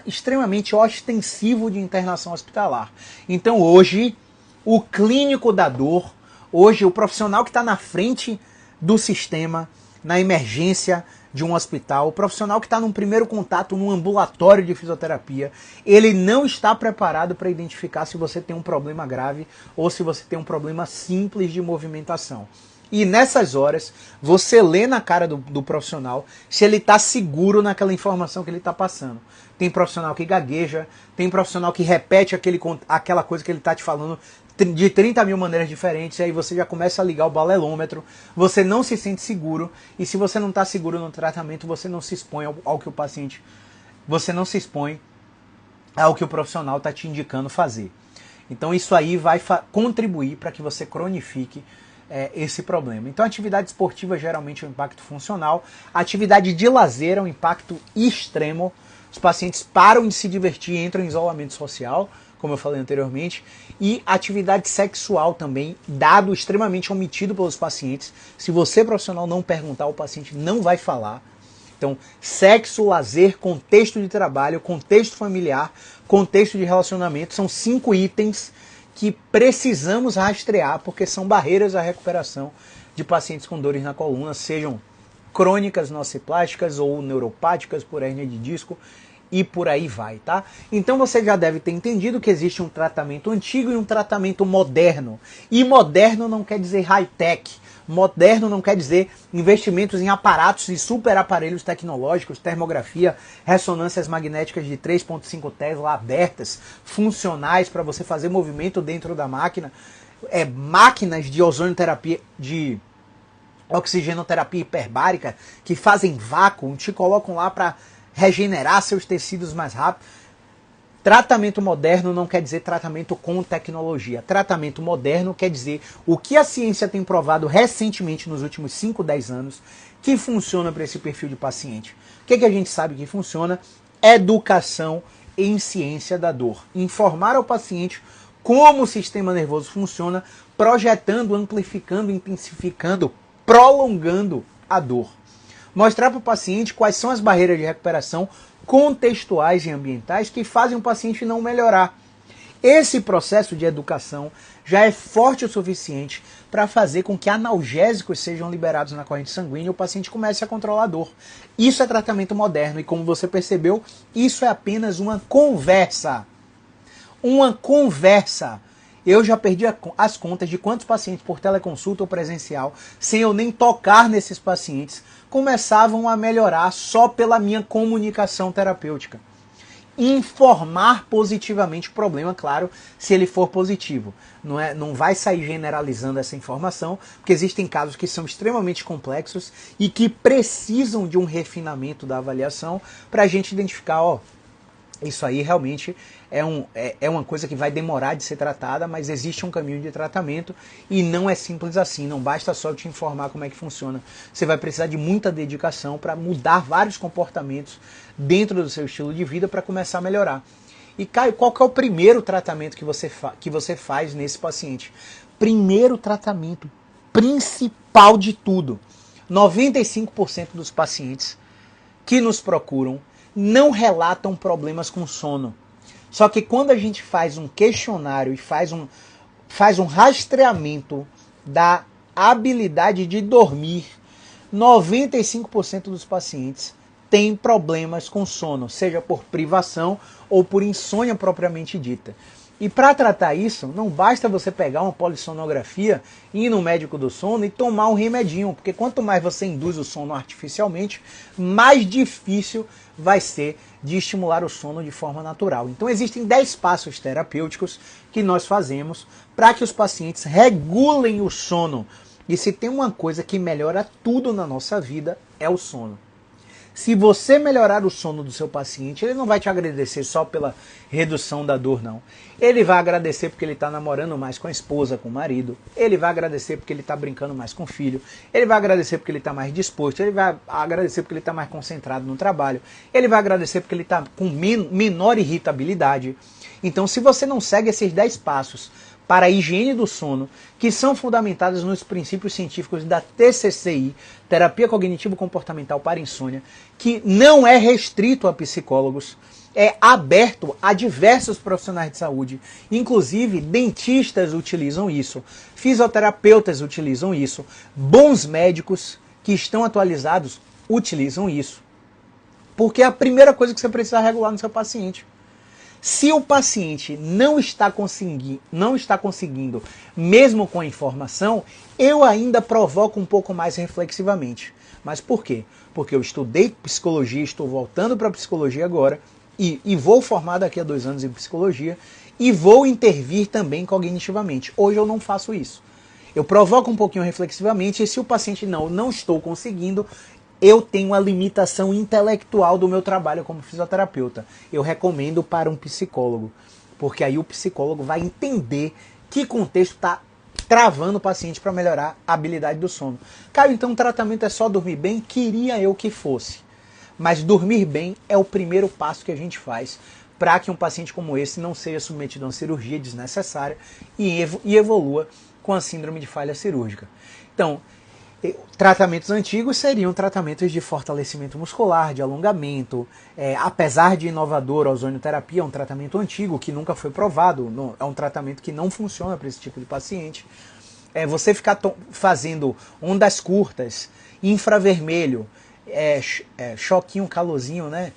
extremamente ostensivo de internação hospitalar. Então hoje, o clínico da dor, hoje o profissional que está na frente do sistema, na emergência de um hospital, o profissional que está num primeiro contato num ambulatório de fisioterapia, ele não está preparado para identificar se você tem um problema grave ou se você tem um problema simples de movimentação. E nessas horas, você lê na cara do profissional se ele está seguro naquela informação que ele está passando. Tem profissional que gagueja, tem profissional que repete aquela coisa que ele está te falando de 30 mil maneiras diferentes, e aí você já começa a ligar o balelômetro, você não se sente seguro, e se você não está seguro no tratamento, você não se expõe ao que o paciente, você não se expõe ao que o profissional está te indicando fazer. Então isso aí vai contribuir para que você cronifique esse problema. Então a atividade esportiva geralmente é um impacto funcional, a atividade de lazer é um impacto extremo, os pacientes param de se divertir e entram em isolamento social, como eu falei anteriormente, e atividade sexual também, dado extremamente omitido pelos pacientes. Se você, profissional, não perguntar, o paciente não vai falar. Então, sexo, lazer, contexto de trabalho, contexto familiar, contexto de relacionamento, são 5 itens que precisamos rastrear, porque são barreiras à recuperação de pacientes com dores na coluna, sejam crônicas nociplásticas ou neuropáticas por hernia de disco, e por aí vai, tá? Então você já deve ter entendido que existe um tratamento antigo e um tratamento moderno. E moderno não quer dizer high-tech. Moderno não quer dizer investimentos em aparatos e super aparelhos tecnológicos, termografia, ressonâncias magnéticas de 3.5 Tesla abertas, funcionais para você fazer movimento dentro da máquina, máquinas de ozonioterapia, de oxigenoterapia hiperbárica, que fazem vácuo, te colocam lá para regenerar seus tecidos mais rápido. Tratamento moderno não quer dizer tratamento com tecnologia. Tratamento moderno quer dizer o que a ciência tem provado recentemente nos últimos 5, 10 anos que funciona para esse perfil de paciente. O que a gente sabe que funciona? Educação em ciência da dor. Informar ao paciente como o sistema nervoso funciona, projetando, amplificando, intensificando, prolongando a dor. Mostrar para o paciente quais são as barreiras de recuperação contextuais e ambientais que fazem o paciente não melhorar. Esse processo de educação já é forte o suficiente para fazer com que analgésicos sejam liberados na corrente sanguínea e o paciente comece a controlar a dor. Isso é tratamento moderno e, como você percebeu, isso é apenas uma conversa. Uma conversa. Eu já perdi as contas de quantos pacientes por teleconsulta ou presencial, sem eu nem tocar nesses pacientes, começavam a melhorar só pela minha comunicação terapêutica. Informar positivamente o problema, claro, se ele for positivo. Não vai sair generalizando essa informação, porque existem casos que são extremamente complexos e que precisam de um refinamento da avaliação para a gente identificar, isso aí realmente é uma coisa que vai demorar de ser tratada, mas existe um caminho de tratamento e não é simples assim, não basta só eu te informar como é que funciona. Você vai precisar de muita dedicação para mudar vários comportamentos dentro do seu estilo de vida para começar a melhorar. E Caio, qual que é o primeiro tratamento que você faz nesse paciente? Primeiro tratamento, principal de tudo, 95% dos pacientes que nos procuram não relatam problemas com sono. Só que quando a gente faz um questionário e faz um rastreamento da habilidade de dormir, 95% dos pacientes têm problemas com sono, seja por privação ou por insônia propriamente dita. E para tratar isso, não basta você pegar uma polissonografia, ir no médico do sono e tomar um remedinho, porque quanto mais você induz o sono artificialmente, mais difícil vai ser de estimular o sono de forma natural. Então existem 10 passos terapêuticos que nós fazemos para que os pacientes regulem o sono. E se tem uma coisa que melhora tudo na nossa vida, é o sono. Se você melhorar o sono do seu paciente, ele não vai te agradecer só pela redução da dor, não. Ele vai agradecer porque ele está namorando mais com a esposa, com o marido. Ele vai agradecer porque ele está brincando mais com o filho. Ele vai agradecer porque ele está mais disposto. Ele vai agradecer porque ele está mais concentrado no trabalho. Ele vai agradecer porque ele está com menor irritabilidade. Então, se você não segue esses 10 passos para a higiene do sono, que são fundamentadas nos princípios científicos da TCCI, Terapia Cognitivo-Comportamental para Insônia, que não é restrito a psicólogos, é aberto a diversos profissionais de saúde, inclusive dentistas utilizam isso, fisioterapeutas utilizam isso, bons médicos que estão atualizados utilizam isso. Porque é a primeira coisa que você precisa regular no seu paciente. Se o paciente não está conseguindo, mesmo com a informação, eu ainda provoco um pouco mais reflexivamente. Mas por quê? Porque eu estudei psicologia, estou voltando para a psicologia agora, e vou formar daqui a 2 anos em psicologia, e vou intervir também cognitivamente. Hoje eu não faço isso. Eu provoco um pouquinho reflexivamente, e se o paciente não estou conseguindo, eu tenho uma limitação intelectual do meu trabalho como fisioterapeuta. Eu recomendo para um psicólogo, porque aí o psicólogo vai entender que contexto está travando o paciente para melhorar a habilidade do sono. Caio, então o tratamento é só dormir bem? Queria eu que fosse. Mas dormir bem é o primeiro passo que a gente faz para que um paciente como esse não seja submetido a uma cirurgia desnecessária e evolua com a síndrome de falha cirúrgica. Então, tratamentos antigos seriam tratamentos de fortalecimento muscular, de alongamento. Apesar de inovador, a ozonioterapia é um tratamento antigo que nunca foi provado, é um tratamento que não funciona para esse tipo de paciente. Você ficar fazendo ondas curtas, infravermelho, choquinho, calorzinho, né?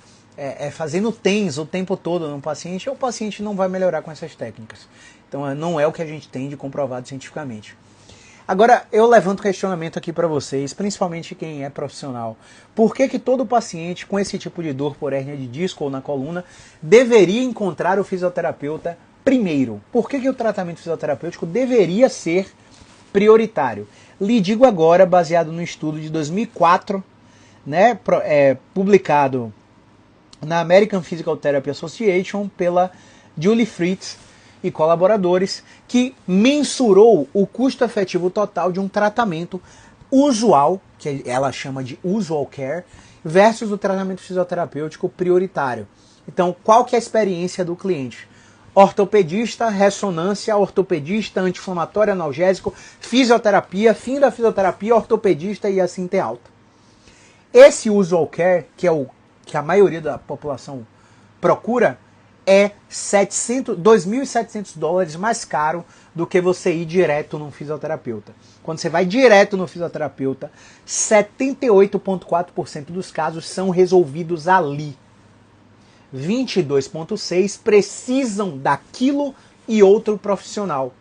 Fazendo TENS o tempo todo no paciente, o paciente não vai melhorar com essas técnicas. Então não é o que a gente tem de comprovado cientificamente. Agora, eu levanto questionamento aqui para vocês, principalmente quem é profissional. Por que todo paciente com esse tipo de dor por hérnia de disco ou na coluna deveria encontrar o fisioterapeuta primeiro? Por que o tratamento fisioterapêutico deveria ser prioritário? Lhe digo agora, baseado no estudo de 2004, né, publicado na American Physical Therapy Association pela Julie Fritz e colaboradores, que mensurou o custo efetivo total de um tratamento usual, que ela chama de usual care, versus o tratamento fisioterapêutico prioritário. Então, qual que é a experiência do cliente? Ortopedista, ressonância, ortopedista, anti-inflamatório, analgésico, fisioterapia, fim da fisioterapia, ortopedista e assim tem alta. Esse usual care, que é o que a maioria da população procura, é $2.700 mais caro do que você ir direto num fisioterapeuta. Quando você vai direto no fisioterapeuta, 78,4% dos casos são resolvidos ali. 22,6% precisam daquilo e outro profissional,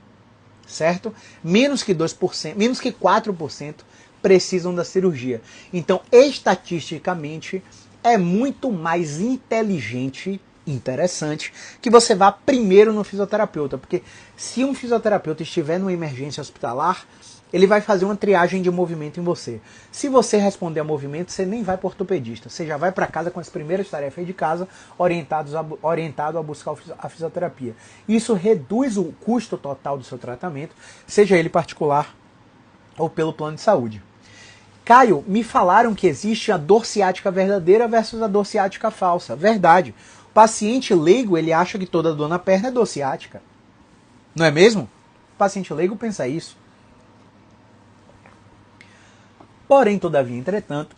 certo? Menos que 2%, menos que 4% precisam da cirurgia. Então, estatisticamente, é muito mais inteligente, interessante, que você vá primeiro no fisioterapeuta, porque se um fisioterapeuta estiver numa emergência hospitalar, ele vai fazer uma triagem de movimento em você. Se você responder a movimento, você nem vai para o ortopedista, você já vai para casa com as primeiras tarefas de casa, orientado a buscar a fisioterapia. Isso reduz o custo total do seu tratamento, seja ele particular ou pelo plano de saúde. Caio, me falaram que existe a dor ciática verdadeira versus a dor ciática falsa. Verdade. O paciente leigo, ele acha que toda dor na perna é dor ciática. Não é mesmo? O paciente leigo pensa isso. Porém, todavia, entretanto,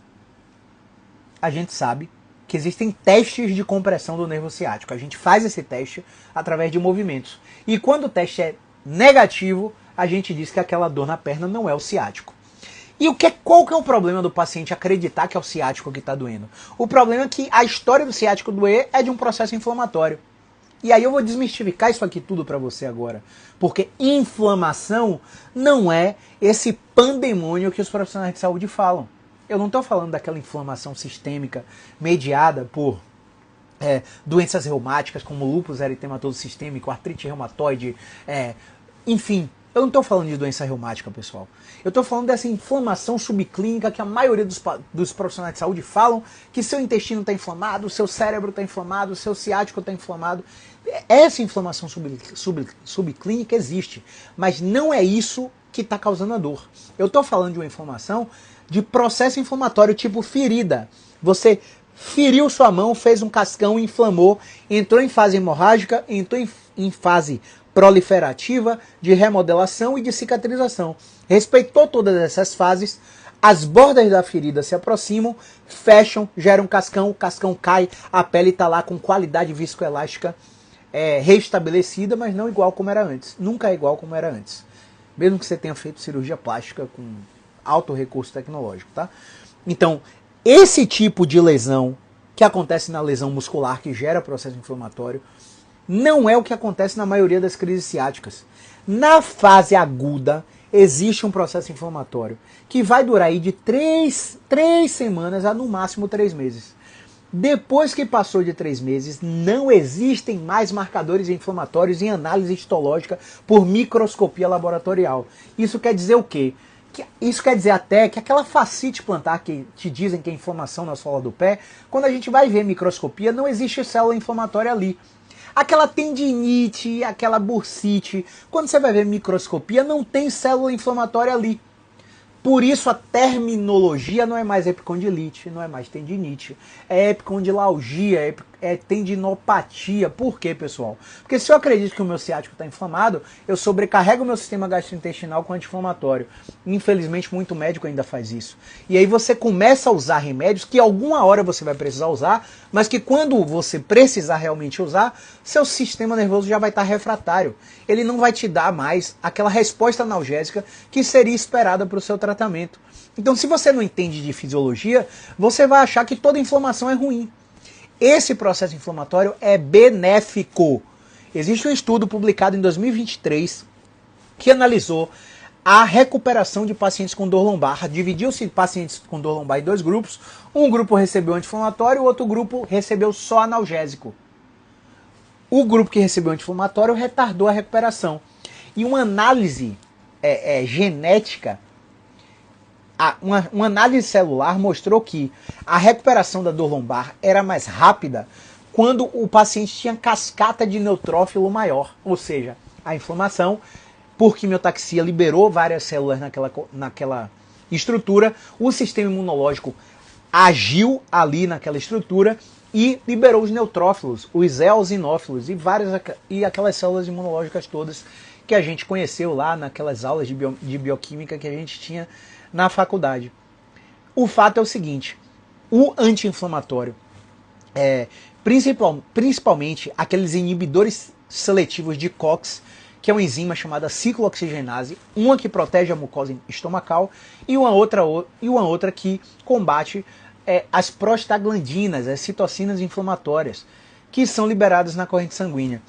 a gente sabe que existem testes de compressão do nervo ciático. A gente faz esse teste através de movimentos. E quando o teste é negativo, a gente diz que aquela dor na perna não é o ciático. E qual que é o problema do paciente acreditar que é o ciático que está doendo? O problema é que a história do ciático doer é de um processo inflamatório. E aí eu vou desmistificar isso aqui tudo para você agora. Porque inflamação não é esse pandemônio que os profissionais de saúde falam. Eu não estou falando daquela inflamação sistêmica mediada por doenças reumáticas como lúpus eritematoso sistêmico, artrite reumatoide, enfim. Eu não estou falando de doença reumática, pessoal. Eu estou falando dessa inflamação subclínica que a maioria dos profissionais de saúde falam que seu intestino está inflamado, seu cérebro está inflamado, seu ciático está inflamado. Essa inflamação subclínica existe, mas não é isso que está causando a dor. Eu estou falando de uma inflamação de processo inflamatório tipo ferida. Você feriu sua mão, fez um cascão, inflamou, entrou em fase hemorrágica, entrou em fase proliferativa, de remodelação e de cicatrização. Respeitou todas essas fases, as bordas da ferida se aproximam, fecham, geram um cascão, o cascão cai, a pele está lá com qualidade viscoelástica reestabelecida, mas não igual como era antes. Nunca é igual como era antes. Mesmo que você tenha feito cirurgia plástica com alto recurso tecnológico, tá? Então, esse tipo de lesão que acontece na lesão muscular que gera processo inflamatório não é o que acontece na maioria das crises ciáticas. Na fase aguda, existe um processo inflamatório que vai durar aí de 3 semanas a no máximo 3 meses. Depois que passou de 3 meses, não existem mais marcadores inflamatórios em análise histológica por microscopia laboratorial. Isso quer dizer o quê? Isso quer dizer até que aquela fascite plantar que te dizem que é inflamação na sola do pé, quando a gente vai ver microscopia, não existe célula inflamatória ali. Aquela tendinite, aquela bursite, quando você vai ver microscopia, não tem célula inflamatória ali. Por isso a terminologia não é mais epicondilite, não é mais tendinite, é epicondilalgia, é tendinopatia. Por quê, pessoal? Porque se eu acredito que o meu ciático está inflamado, eu sobrecarrego o meu sistema gastrointestinal com anti-inflamatório. Infelizmente, muito médico ainda faz isso. E aí você começa a usar remédios que alguma hora você vai precisar usar, mas que quando você precisar realmente usar, seu sistema nervoso já vai estar refratário. Ele não vai te dar mais aquela resposta analgésica que seria esperada para o seu tratamento. Então, se você não entende de fisiologia, você vai achar que toda inflamação é ruim. Esse processo inflamatório é benéfico. Existe um estudo publicado em 2023 que analisou a recuperação de pacientes com dor lombar. Dividiu-se pacientes com dor lombar em 2 grupos. Um grupo recebeu anti-inflamatório, o outro grupo recebeu só analgésico. O grupo que recebeu anti-inflamatório retardou a recuperação. E uma análise genética, uma análise celular mostrou que a recuperação da dor lombar era mais rápida quando o paciente tinha cascata de neutrófilo maior. Ou seja, a inflamação, por quimiotaxia, liberou várias células naquela estrutura, o sistema imunológico agiu ali naquela estrutura e liberou os neutrófilos, os eosinófilos e aquelas células imunológicas todas que a gente conheceu lá naquelas aulas de bioquímica que a gente tinha na faculdade. O fato é o seguinte, o anti-inflamatório, principalmente aqueles inibidores seletivos de COX, que é uma enzima chamada ciclooxigenase, uma que protege a mucosa estomacal e uma outra que combate as prostaglandinas, as citocinas inflamatórias, que são liberadas na corrente sanguínea.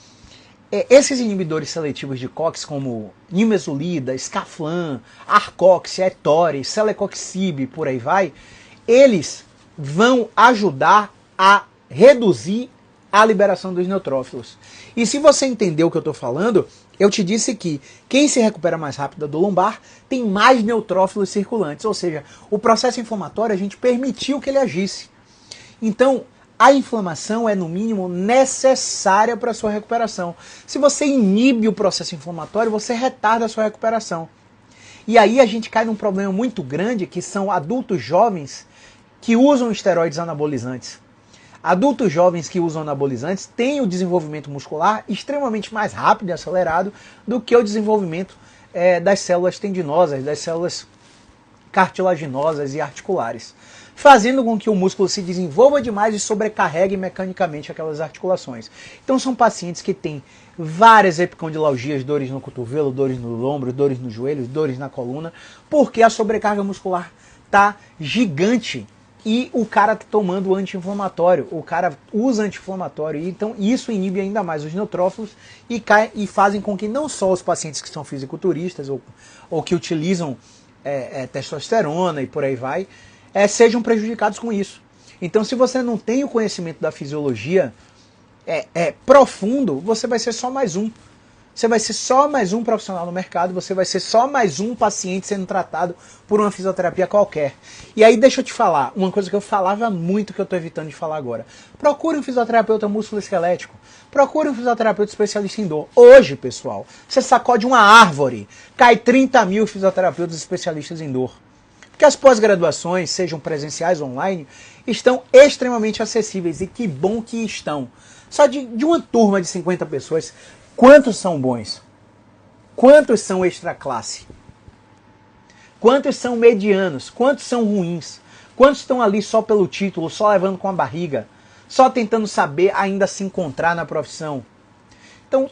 Esses inibidores seletivos de COX, como nimesulida, Scaflan, Arcox, Ettore, Celecoxib, por aí vai, eles vão ajudar a reduzir a liberação dos neutrófilos. E se você entendeu o que eu estou falando, eu te disse que quem se recupera mais rápido do lombar tem mais neutrófilos circulantes, ou seja, o processo inflamatório a gente permitiu que ele agisse. Então, a inflamação é, no mínimo, necessária para a sua recuperação. Se você inibe o processo inflamatório, você retarda a sua recuperação. E aí a gente cai num problema muito grande, que são adultos jovens que usam esteroides anabolizantes. Adultos jovens que usam anabolizantes têm o desenvolvimento muscular extremamente mais rápido e acelerado do que o desenvolvimento das células tendinosas, das células cartilaginosas e articulares, fazendo com que o músculo se desenvolva demais e sobrecarregue mecanicamente aquelas articulações. Então são pacientes que têm várias epicondilalgias, dores no cotovelo, dores no ombro, dores nos joelhos, dores na coluna, porque a sobrecarga muscular está gigante. e o cara tá tomando anti-inflamatório, o cara usa anti-inflamatório, então isso inibe ainda mais os neutrófilos e fazem com que não só os pacientes que são fisiculturistas ou que utilizam testosterona e por aí vai, sejam prejudicados com isso. Então, se você não tem o conhecimento da fisiologia profundo, você vai ser só mais um. Você vai ser só mais um profissional no mercado, você vai ser só mais um paciente sendo tratado por uma fisioterapia qualquer. E aí deixa eu te falar, uma coisa que eu falava muito que eu estou evitando de falar agora. Procure um fisioterapeuta músculo-esquelético. Procure um fisioterapeuta especialista em dor. Hoje, pessoal, você sacode uma árvore, cai 30 mil fisioterapeutas especialistas em dor. Porque as pós-graduações, sejam presenciais ou online, estão extremamente acessíveis e que bom que estão. Só de uma turma de 50 pessoas, quantos são bons? Quantos são extra classe? Quantos são medianos? Quantos são ruins? Quantos estão ali só pelo título, só levando com a barriga? Só tentando saber ainda se encontrar na profissão? Então,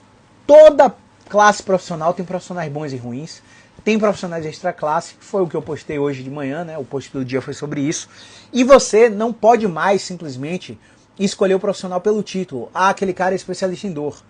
toda classe profissional tem profissionais bons e ruins. Tem profissionais extra classe, que foi o que eu postei hoje de manhã, né? O post do dia foi sobre isso. E você não pode mais simplesmente escolher o profissional pelo título. Ah, aquele cara é especialista em dor.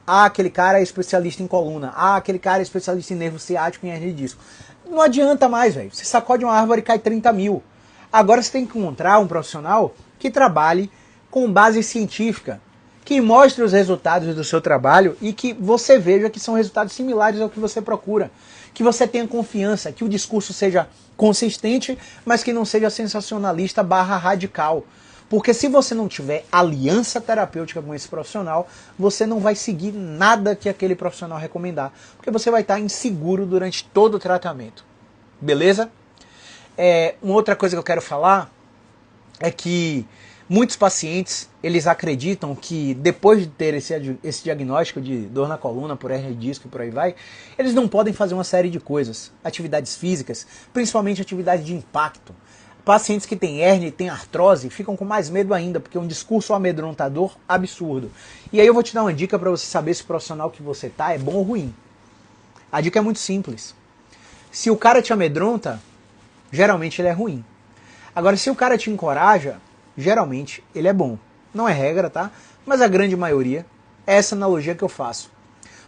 Ah, aquele cara é especialista em coluna. Ah, aquele cara é especialista em nervo ciático e em hernia de disco. Não adianta mais, velho. Você sacode uma árvore e cai 30 mil. Agora você tem que encontrar um profissional que trabalhe com base científica, que mostre os resultados do seu trabalho e que você veja que são resultados similares ao que você procura. Que você tenha confiança, que o discurso seja consistente, mas que não seja sensacionalista / radical. Porque se você não tiver aliança terapêutica com esse profissional, você não vai seguir nada que aquele profissional recomendar. Porque você vai estar inseguro durante todo o tratamento. Beleza? Uma outra coisa que eu quero falar é que muitos pacientes, eles acreditam que depois de ter esse diagnóstico de dor na coluna, por hernia de disco e por aí vai, eles não podem fazer uma série de coisas. Atividades físicas, principalmente atividades de impacto. Pacientes que têm hérnia e têm artrose ficam com mais medo ainda, porque é um discurso amedrontador absurdo. E aí eu vou te dar uma dica para você saber se o profissional que você tá é bom ou ruim. A dica é muito simples. Se o cara te amedronta, geralmente ele é ruim. Agora, se o cara te encoraja, geralmente ele é bom. Não é regra, tá? Mas a grande maioria é essa analogia que eu faço.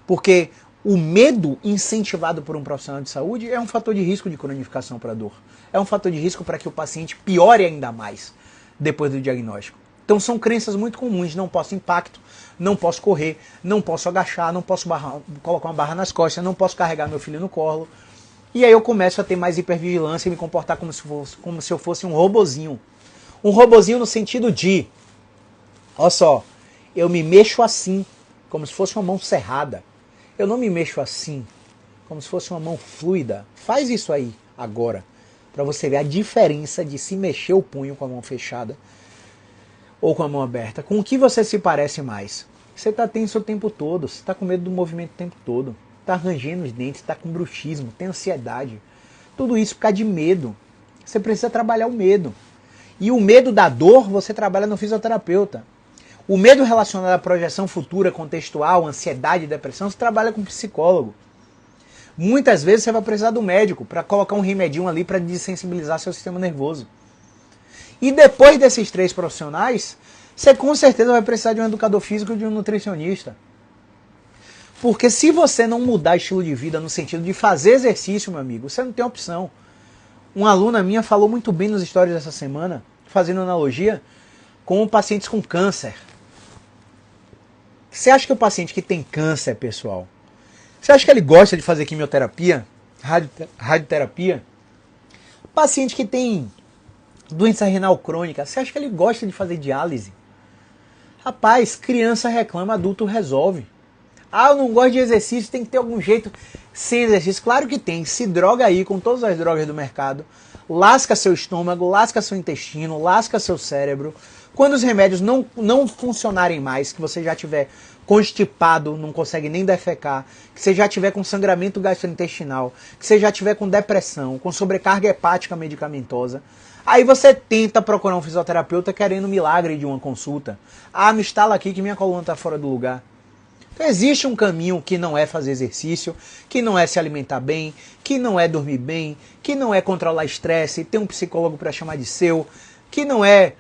Porque o medo incentivado por um profissional de saúde é um fator de risco de cronificação para dor. É um fator de risco para que o paciente piore ainda mais depois do diagnóstico. Então são crenças muito comuns. Não posso impacto, não posso correr, não posso agachar, não posso colocar uma barra nas costas, não posso carregar meu filho no colo. E aí eu começo a ter mais hipervigilância e me comportar como se eu fosse um robozinho. Um robozinho no sentido de, olha só, eu me mexo assim, como se fosse uma mão cerrada. Eu não me mexo assim, como se fosse uma mão fluida. Faz isso aí agora, para você ver a diferença de se mexer o punho com a mão fechada ou com a mão aberta. Com o que você se parece mais? Você está tenso o tempo todo, você está com medo do movimento o tempo todo, está rangendo os dentes, está com bruxismo, tem ansiedade. Tudo isso por causa de medo. Você precisa trabalhar o medo. E o medo da dor você trabalha no fisioterapeuta. O medo relacionado à projeção futura, contextual, ansiedade e depressão, você trabalha com psicólogo. Muitas vezes você vai precisar do médico para colocar um remedinho ali para desensibilizar seu sistema nervoso. E depois desses 3 profissionais, você com certeza vai precisar de um educador físico e de um nutricionista. Porque se você não mudar estilo de vida no sentido de fazer exercício, meu amigo, você não tem opção. Uma aluna minha falou muito bem nos stories dessa semana, fazendo analogia com pacientes com câncer. Você acha que o paciente que tem câncer, pessoal, você acha que ele gosta de fazer quimioterapia, radioterapia? Paciente que tem doença renal crônica, você acha que ele gosta de fazer diálise? Rapaz, criança reclama, adulto resolve. Ah, eu não gosto de exercício, tem que ter algum jeito sem exercício. Claro que tem, se droga aí com todas as drogas do mercado, lasca seu estômago, lasca seu intestino, lasca seu cérebro. Quando os remédios não funcionarem mais, que você já tiver constipado, não consegue nem defecar, que você já tiver com sangramento gastrointestinal, que você já tiver com depressão, com sobrecarga hepática medicamentosa, aí você tenta procurar um fisioterapeuta querendo milagre de uma consulta. Ah, me instala aqui que minha coluna está fora do lugar. Então existe um caminho que não é fazer exercício, que não é se alimentar bem, que não é dormir bem, que não é controlar estresse, ter um psicólogo para chamar de seu, que não é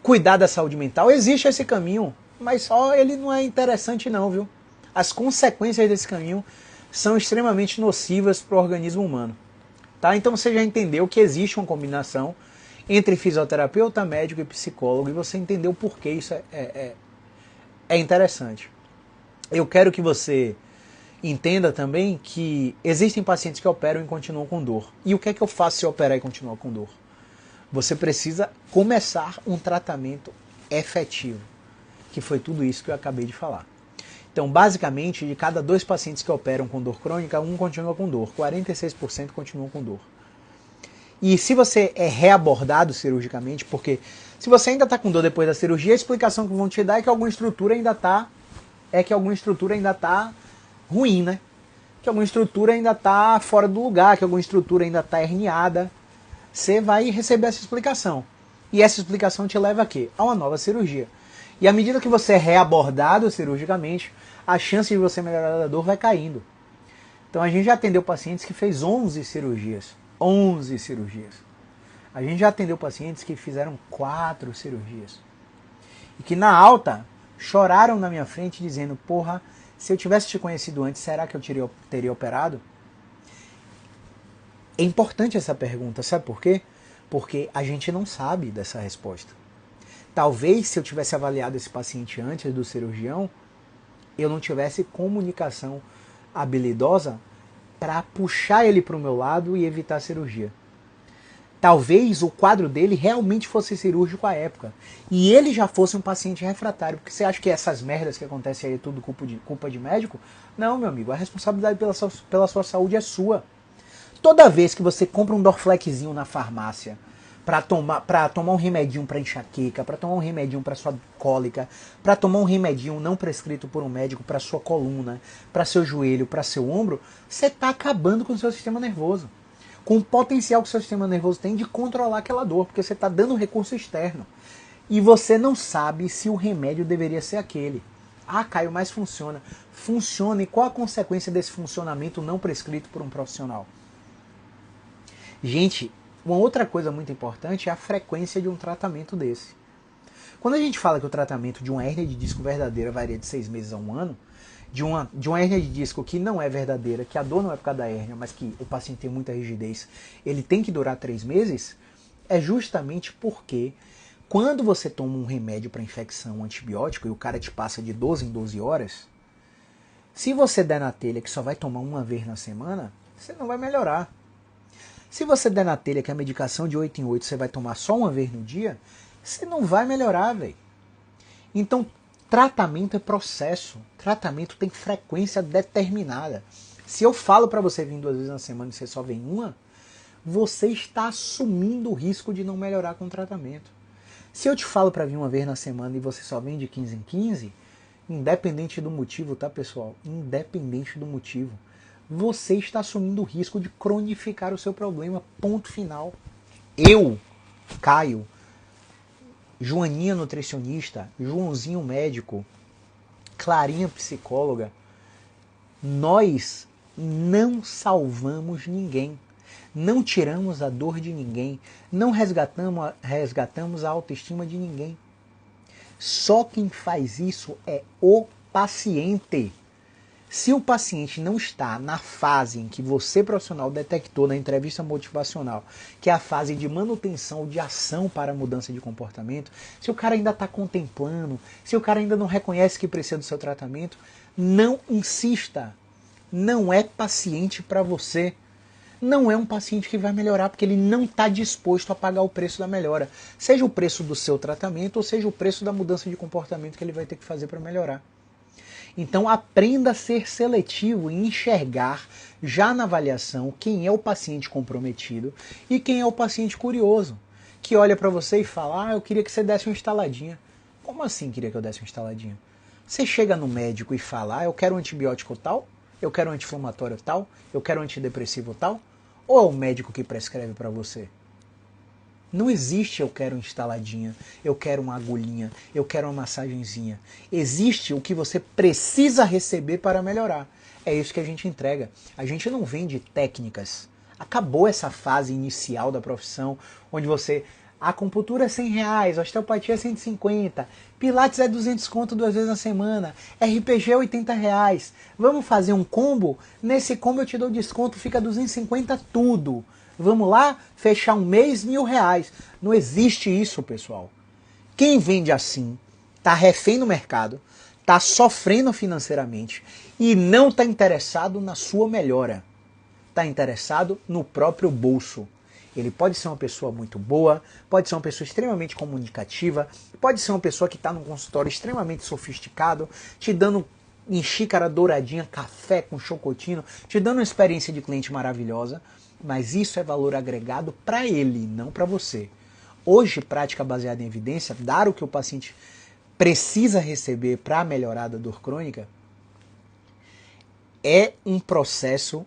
cuidar da saúde mental. Existe esse caminho, mas só ele não é interessante não, viu? As consequências desse caminho são extremamente nocivas para o organismo humano. Tá? Então você já entendeu que existe uma combinação entre fisioterapeuta, médico e psicólogo, e você entendeu por que isso é interessante. Eu quero que você entenda também que existem pacientes que operam e continuam com dor. E o que é que eu faço se operar e continuar com dor? Você precisa começar um tratamento efetivo, que foi tudo isso que eu acabei de falar. Então, basicamente, de cada 2 pacientes que operam com dor crônica, 1 continua com dor, 46% continuam com dor. E se você é reabordado cirurgicamente, porque se você ainda está com dor depois da cirurgia, a explicação que vão te dar é que alguma estrutura ainda está ruim, né? Que alguma estrutura ainda está fora do lugar, que alguma estrutura ainda está herniada. Você vai receber essa explicação. E essa explicação te leva a quê? A uma nova cirurgia. E à medida que você é reabordado cirurgicamente, a chance de você melhorar da dor vai caindo. Então a gente já atendeu pacientes que fez 11 cirurgias. 11 cirurgias. A gente já atendeu pacientes que fizeram 4 cirurgias. E que na alta choraram na minha frente dizendo, porra, se eu tivesse te conhecido antes, será que eu teria operado? É importante essa pergunta, sabe por quê? Porque a gente não sabe dessa resposta. Talvez se eu tivesse avaliado esse paciente antes do cirurgião, eu não tivesse comunicação habilidosa para puxar ele para o meu lado e evitar a cirurgia. Talvez o quadro dele realmente fosse cirúrgico à época. E ele já fosse um paciente refratário. Porque você acha que essas merdas que acontecem aí é tudo culpa de médico? Não, meu amigo. A responsabilidade pela sua saúde é sua. Toda vez que você compra um Dorflexzinho na farmácia para tomar um remedinho para enxaqueca, para tomar um remedinho para sua cólica, para tomar um remedinho não prescrito por um médico para sua coluna, para seu joelho, para seu ombro, você está acabando com o seu sistema nervoso. Com o potencial que o seu sistema nervoso tem de controlar aquela dor, porque você está dando um recurso externo. E você não sabe se o remédio deveria ser aquele. Ah, Caio, mas funciona. Funciona, e qual a consequência desse funcionamento não prescrito por um profissional? Gente, uma outra coisa muito importante é a frequência de um tratamento desse. Quando a gente fala que o tratamento de uma hérnia de disco verdadeira varia de 6 meses a 1 ano, de uma hérnia de disco que não é verdadeira, que a dor não é por causa da hérnia, mas que o paciente tem muita rigidez, ele tem que durar 3 meses, é justamente porque quando você toma um remédio para infecção, um antibiótico, e o cara te passa de 12 em 12 horas, se você der na telha que só vai tomar uma vez na semana, você não vai melhorar. Se você der na telha que a medicação de 8 em 8 você vai tomar só uma vez no dia, você não vai melhorar, velho. Então, tratamento é processo. Tratamento tem frequência determinada. Se eu falo para você vir 2 vezes na semana e você só vem uma, você está assumindo o risco de não melhorar com o tratamento. Se eu te falo para vir uma vez na semana e você só vem de 15 em 15, independente do motivo, tá, pessoal? Independente do motivo, você está assumindo o risco de cronificar o seu problema, ponto final. Eu, Caio, Joaninha nutricionista, Joãozinho médico, Clarinha psicóloga, nós não salvamos ninguém, não tiramos a dor de ninguém, não resgatamos a autoestima de ninguém. Só quem faz isso é o paciente. Se o paciente não está na fase em que você, profissional, detectou na entrevista motivacional, que é a fase de manutenção de ação para a mudança de comportamento, se o cara ainda está contemplando, se o cara ainda não reconhece que precisa do seu tratamento, não insista. Não é paciente para você. Não é um paciente que vai melhorar, porque ele não está disposto a pagar o preço da melhora. Seja o preço do seu tratamento, ou seja o preço da mudança de comportamento que ele vai ter que fazer para melhorar. Então aprenda a ser seletivo e enxergar já na avaliação quem é o paciente comprometido e quem é o paciente curioso, que olha para você e fala, eu queria que você desse uma instaladinha. Como assim queria que eu desse uma instaladinha? Você chega no médico e fala, eu quero um antibiótico tal, eu quero um anti-inflamatório tal, eu quero um antidepressivo tal, ou é o médico que prescreve para você? Não existe eu quero instaladinha, eu quero uma agulhinha, eu quero uma massagenzinha. Existe o que você precisa receber para melhorar. É isso que a gente entrega. A gente não vende técnicas. Acabou essa fase inicial da profissão, onde você A acupuntura é R$100, osteopatia é 150, Pilates é 200 conto 2 vezes na semana, RPG é R$80. Vamos fazer um combo? Nesse combo eu te dou desconto, fica 250 tudo. Vamos lá? Fechar um mês, R$1.000. Não existe isso, pessoal. Quem vende assim está refém no mercado, está sofrendo financeiramente e não está interessado na sua melhora. Está interessado no próprio bolso. Ele pode ser uma pessoa muito boa, pode ser uma pessoa extremamente comunicativa, pode ser uma pessoa que está num consultório extremamente sofisticado, te dando em xícara douradinha, café com chocotino, te dando uma experiência de cliente maravilhosa, mas isso é valor agregado para ele, não para você. Hoje, prática baseada em evidência, dar o que o paciente precisa receber para melhorar da dor crônica, é um processo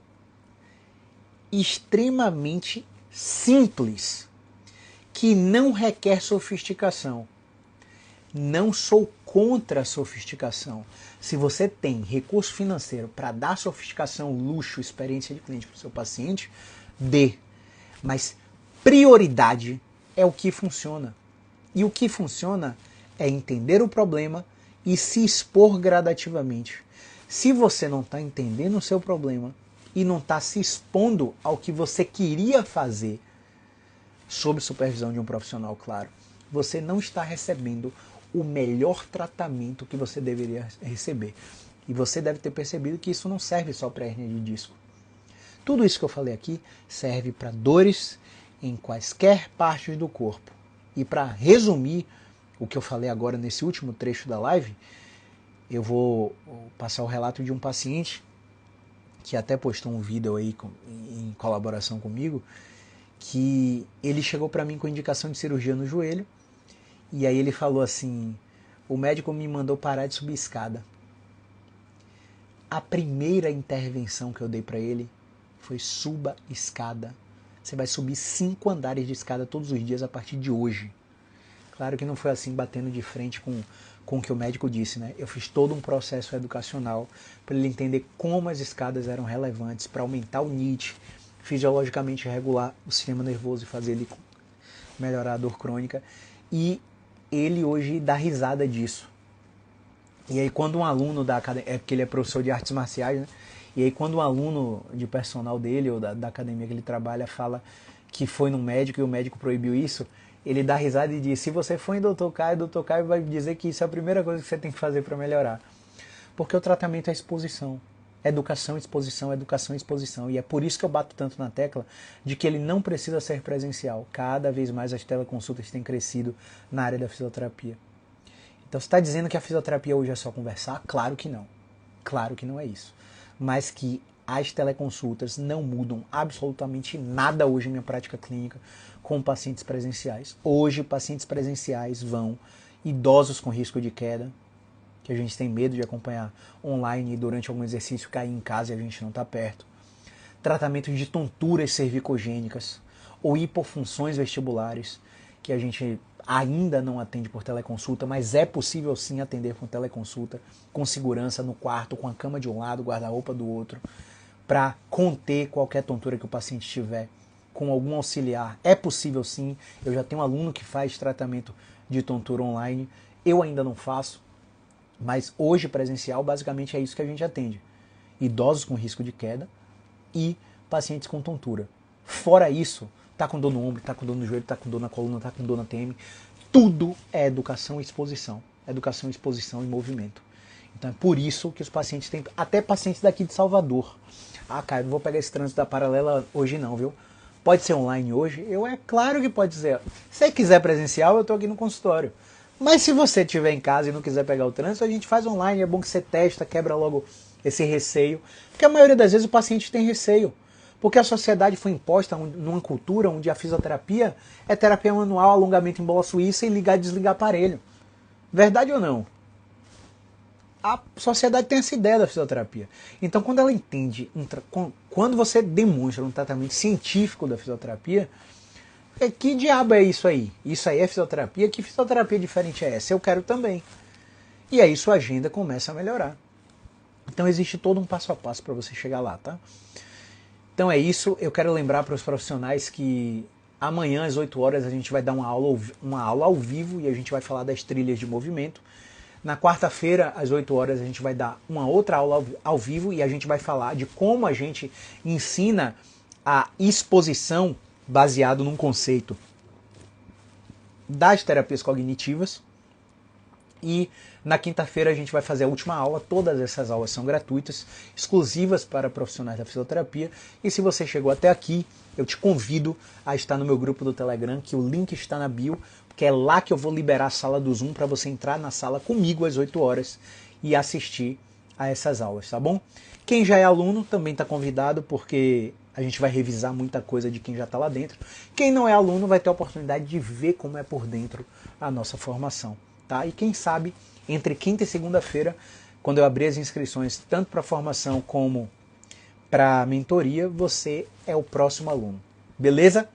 extremamente simples, que não requer sofisticação. Não sou contra a sofisticação. Se você tem recurso financeiro para dar sofisticação, luxo, experiência de cliente para o seu paciente, dê. Mas prioridade é o que funciona. E o que funciona é entender o problema e se expor gradativamente. Se você não está entendendo o seu problema e não está se expondo ao que você queria fazer, sob supervisão de um profissional, claro, você não está recebendo o melhor tratamento que você deveria receber. E você deve ter percebido que isso não serve só para hernia de disco. Tudo isso que eu falei aqui serve para dores em quaisquer partes do corpo. E para resumir o que eu falei agora nesse último trecho da live, eu vou passar o relato de um paciente que até postou um vídeo aí em colaboração comigo, que ele chegou para mim com indicação de cirurgia no joelho, e aí ele falou assim: o médico me mandou parar de subir escada. A primeira intervenção que eu dei para ele foi: suba escada. Você vai subir 5 andares de escada todos os dias a partir de hoje. Claro que não foi assim, batendo de frente com o que o médico disse, né? Eu fiz todo um processo educacional para ele entender como as escadas eram relevantes para aumentar o NIT, fisiologicamente regular o sistema nervoso e fazer ele melhorar a dor crônica. E ele hoje dá risada disso. E aí quando um aluno da academia, é porque ele é professor de artes marciais, né? E aí quando um aluno de personal dele ou da academia que ele trabalha fala que foi no médico e o médico proibiu isso, ele dá risada e diz: se você for em Dr. Caio vai dizer que isso é a primeira coisa que você tem que fazer para melhorar. Porque o tratamento é exposição. Educação, exposição, educação, exposição. E é por isso que eu bato tanto na tecla de que ele não precisa ser presencial. Cada vez mais as teleconsultas têm crescido na área da fisioterapia. Então você está dizendo que a fisioterapia hoje é só conversar? Claro que não. Claro que não é isso. Mas que as teleconsultas não mudam absolutamente nada hoje em minha prática clínica com pacientes presenciais. Hoje, pacientes presenciais vão idosos com risco de queda, que a gente tem medo de acompanhar online e durante algum exercício cair em casa e a gente não está perto. Tratamento de tonturas cervicogênicas ou hipofunções vestibulares, que a gente ainda não atende por teleconsulta, mas é possível sim atender por teleconsulta, com segurança no quarto, com a cama de um lado, guarda-roupa do outro, para conter qualquer tontura que o paciente tiver, com algum auxiliar. É possível sim, eu já tenho um aluno que faz tratamento de tontura online, eu ainda não faço, mas hoje presencial basicamente é isso que a gente atende. Idosos com risco de queda e pacientes com tontura. Fora isso, tá com dor no ombro, tá com dor no joelho, tá com dor na coluna, tá com dor na TM, tudo é educação e exposição. Educação, exposição e movimento. Então é por isso que os pacientes têm, até pacientes daqui de Salvador. Ah, Caio, não vou pegar esse trânsito da paralela hoje não, viu? Pode ser online hoje? É claro que pode ser. Se você quiser presencial, eu tô aqui no consultório. Mas se você estiver em casa e não quiser pegar o trânsito, a gente faz online, é bom que você testa, quebra logo esse receio. Porque a maioria das vezes o paciente tem receio. Porque a sociedade foi imposta numa cultura onde a fisioterapia é terapia manual, alongamento em bola suíça e ligar e desligar aparelho. Verdade ou não? A sociedade tem essa ideia da fisioterapia. Então, quando ela entende, quando você demonstra um tratamento científico da fisioterapia, que diabo é isso aí? Isso aí é fisioterapia? Que fisioterapia diferente é essa? Eu quero também. E aí sua agenda começa a melhorar. Então existe todo um passo a passo para você chegar lá, tá? Então é isso. Eu quero lembrar para os profissionais que Amanhã, às 8 horas, a gente vai dar uma aula ao vivo e a gente vai falar das trilhas de movimento. Na quarta-feira, às 8 horas, a gente vai dar uma outra aula ao vivo e a gente vai falar de como a gente ensina a exposição baseado num conceito das terapias cognitivas. E na quinta-feira a gente vai fazer a última aula. Todas essas aulas são gratuitas, exclusivas para profissionais da fisioterapia. E se você chegou até aqui, eu te convido a estar no meu grupo do Telegram, que o link está na bio, porque é lá que eu vou liberar a sala do Zoom para você entrar na sala comigo às 8 horas e assistir a essas aulas, tá bom? Quem já é aluno também está convidado, porque a gente vai revisar muita coisa de quem já está lá dentro. Quem não é aluno vai ter a oportunidade de ver como é por dentro a nossa formação. Tá? E quem sabe, entre quinta e segunda-feira, quando eu abrir as inscrições, tanto para formação como para mentoria, você é o próximo aluno. Beleza?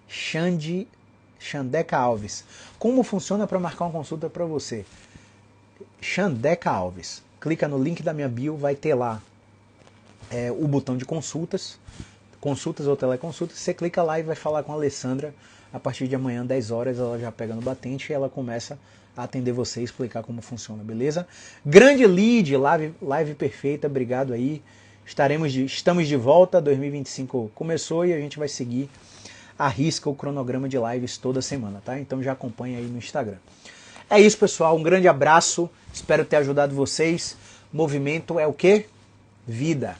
Xandeca Alves. Como funciona para marcar uma consulta para você? Xandeca Alves. Clica no link da minha bio, vai ter lá o botão de consultas ou teleconsultas. Você clica lá e vai falar com a Alessandra. A partir de amanhã, 10 horas, ela já pega no batente e ela começa a atender você e explicar como funciona, beleza? Grande lead, live perfeita, obrigado aí. Estamos de volta, 2025 começou e a gente vai seguir à risca o cronograma de lives toda semana, tá? Então já acompanha aí no Instagram. É isso, pessoal, um grande abraço, espero ter ajudado vocês. Movimento é o quê? Vida.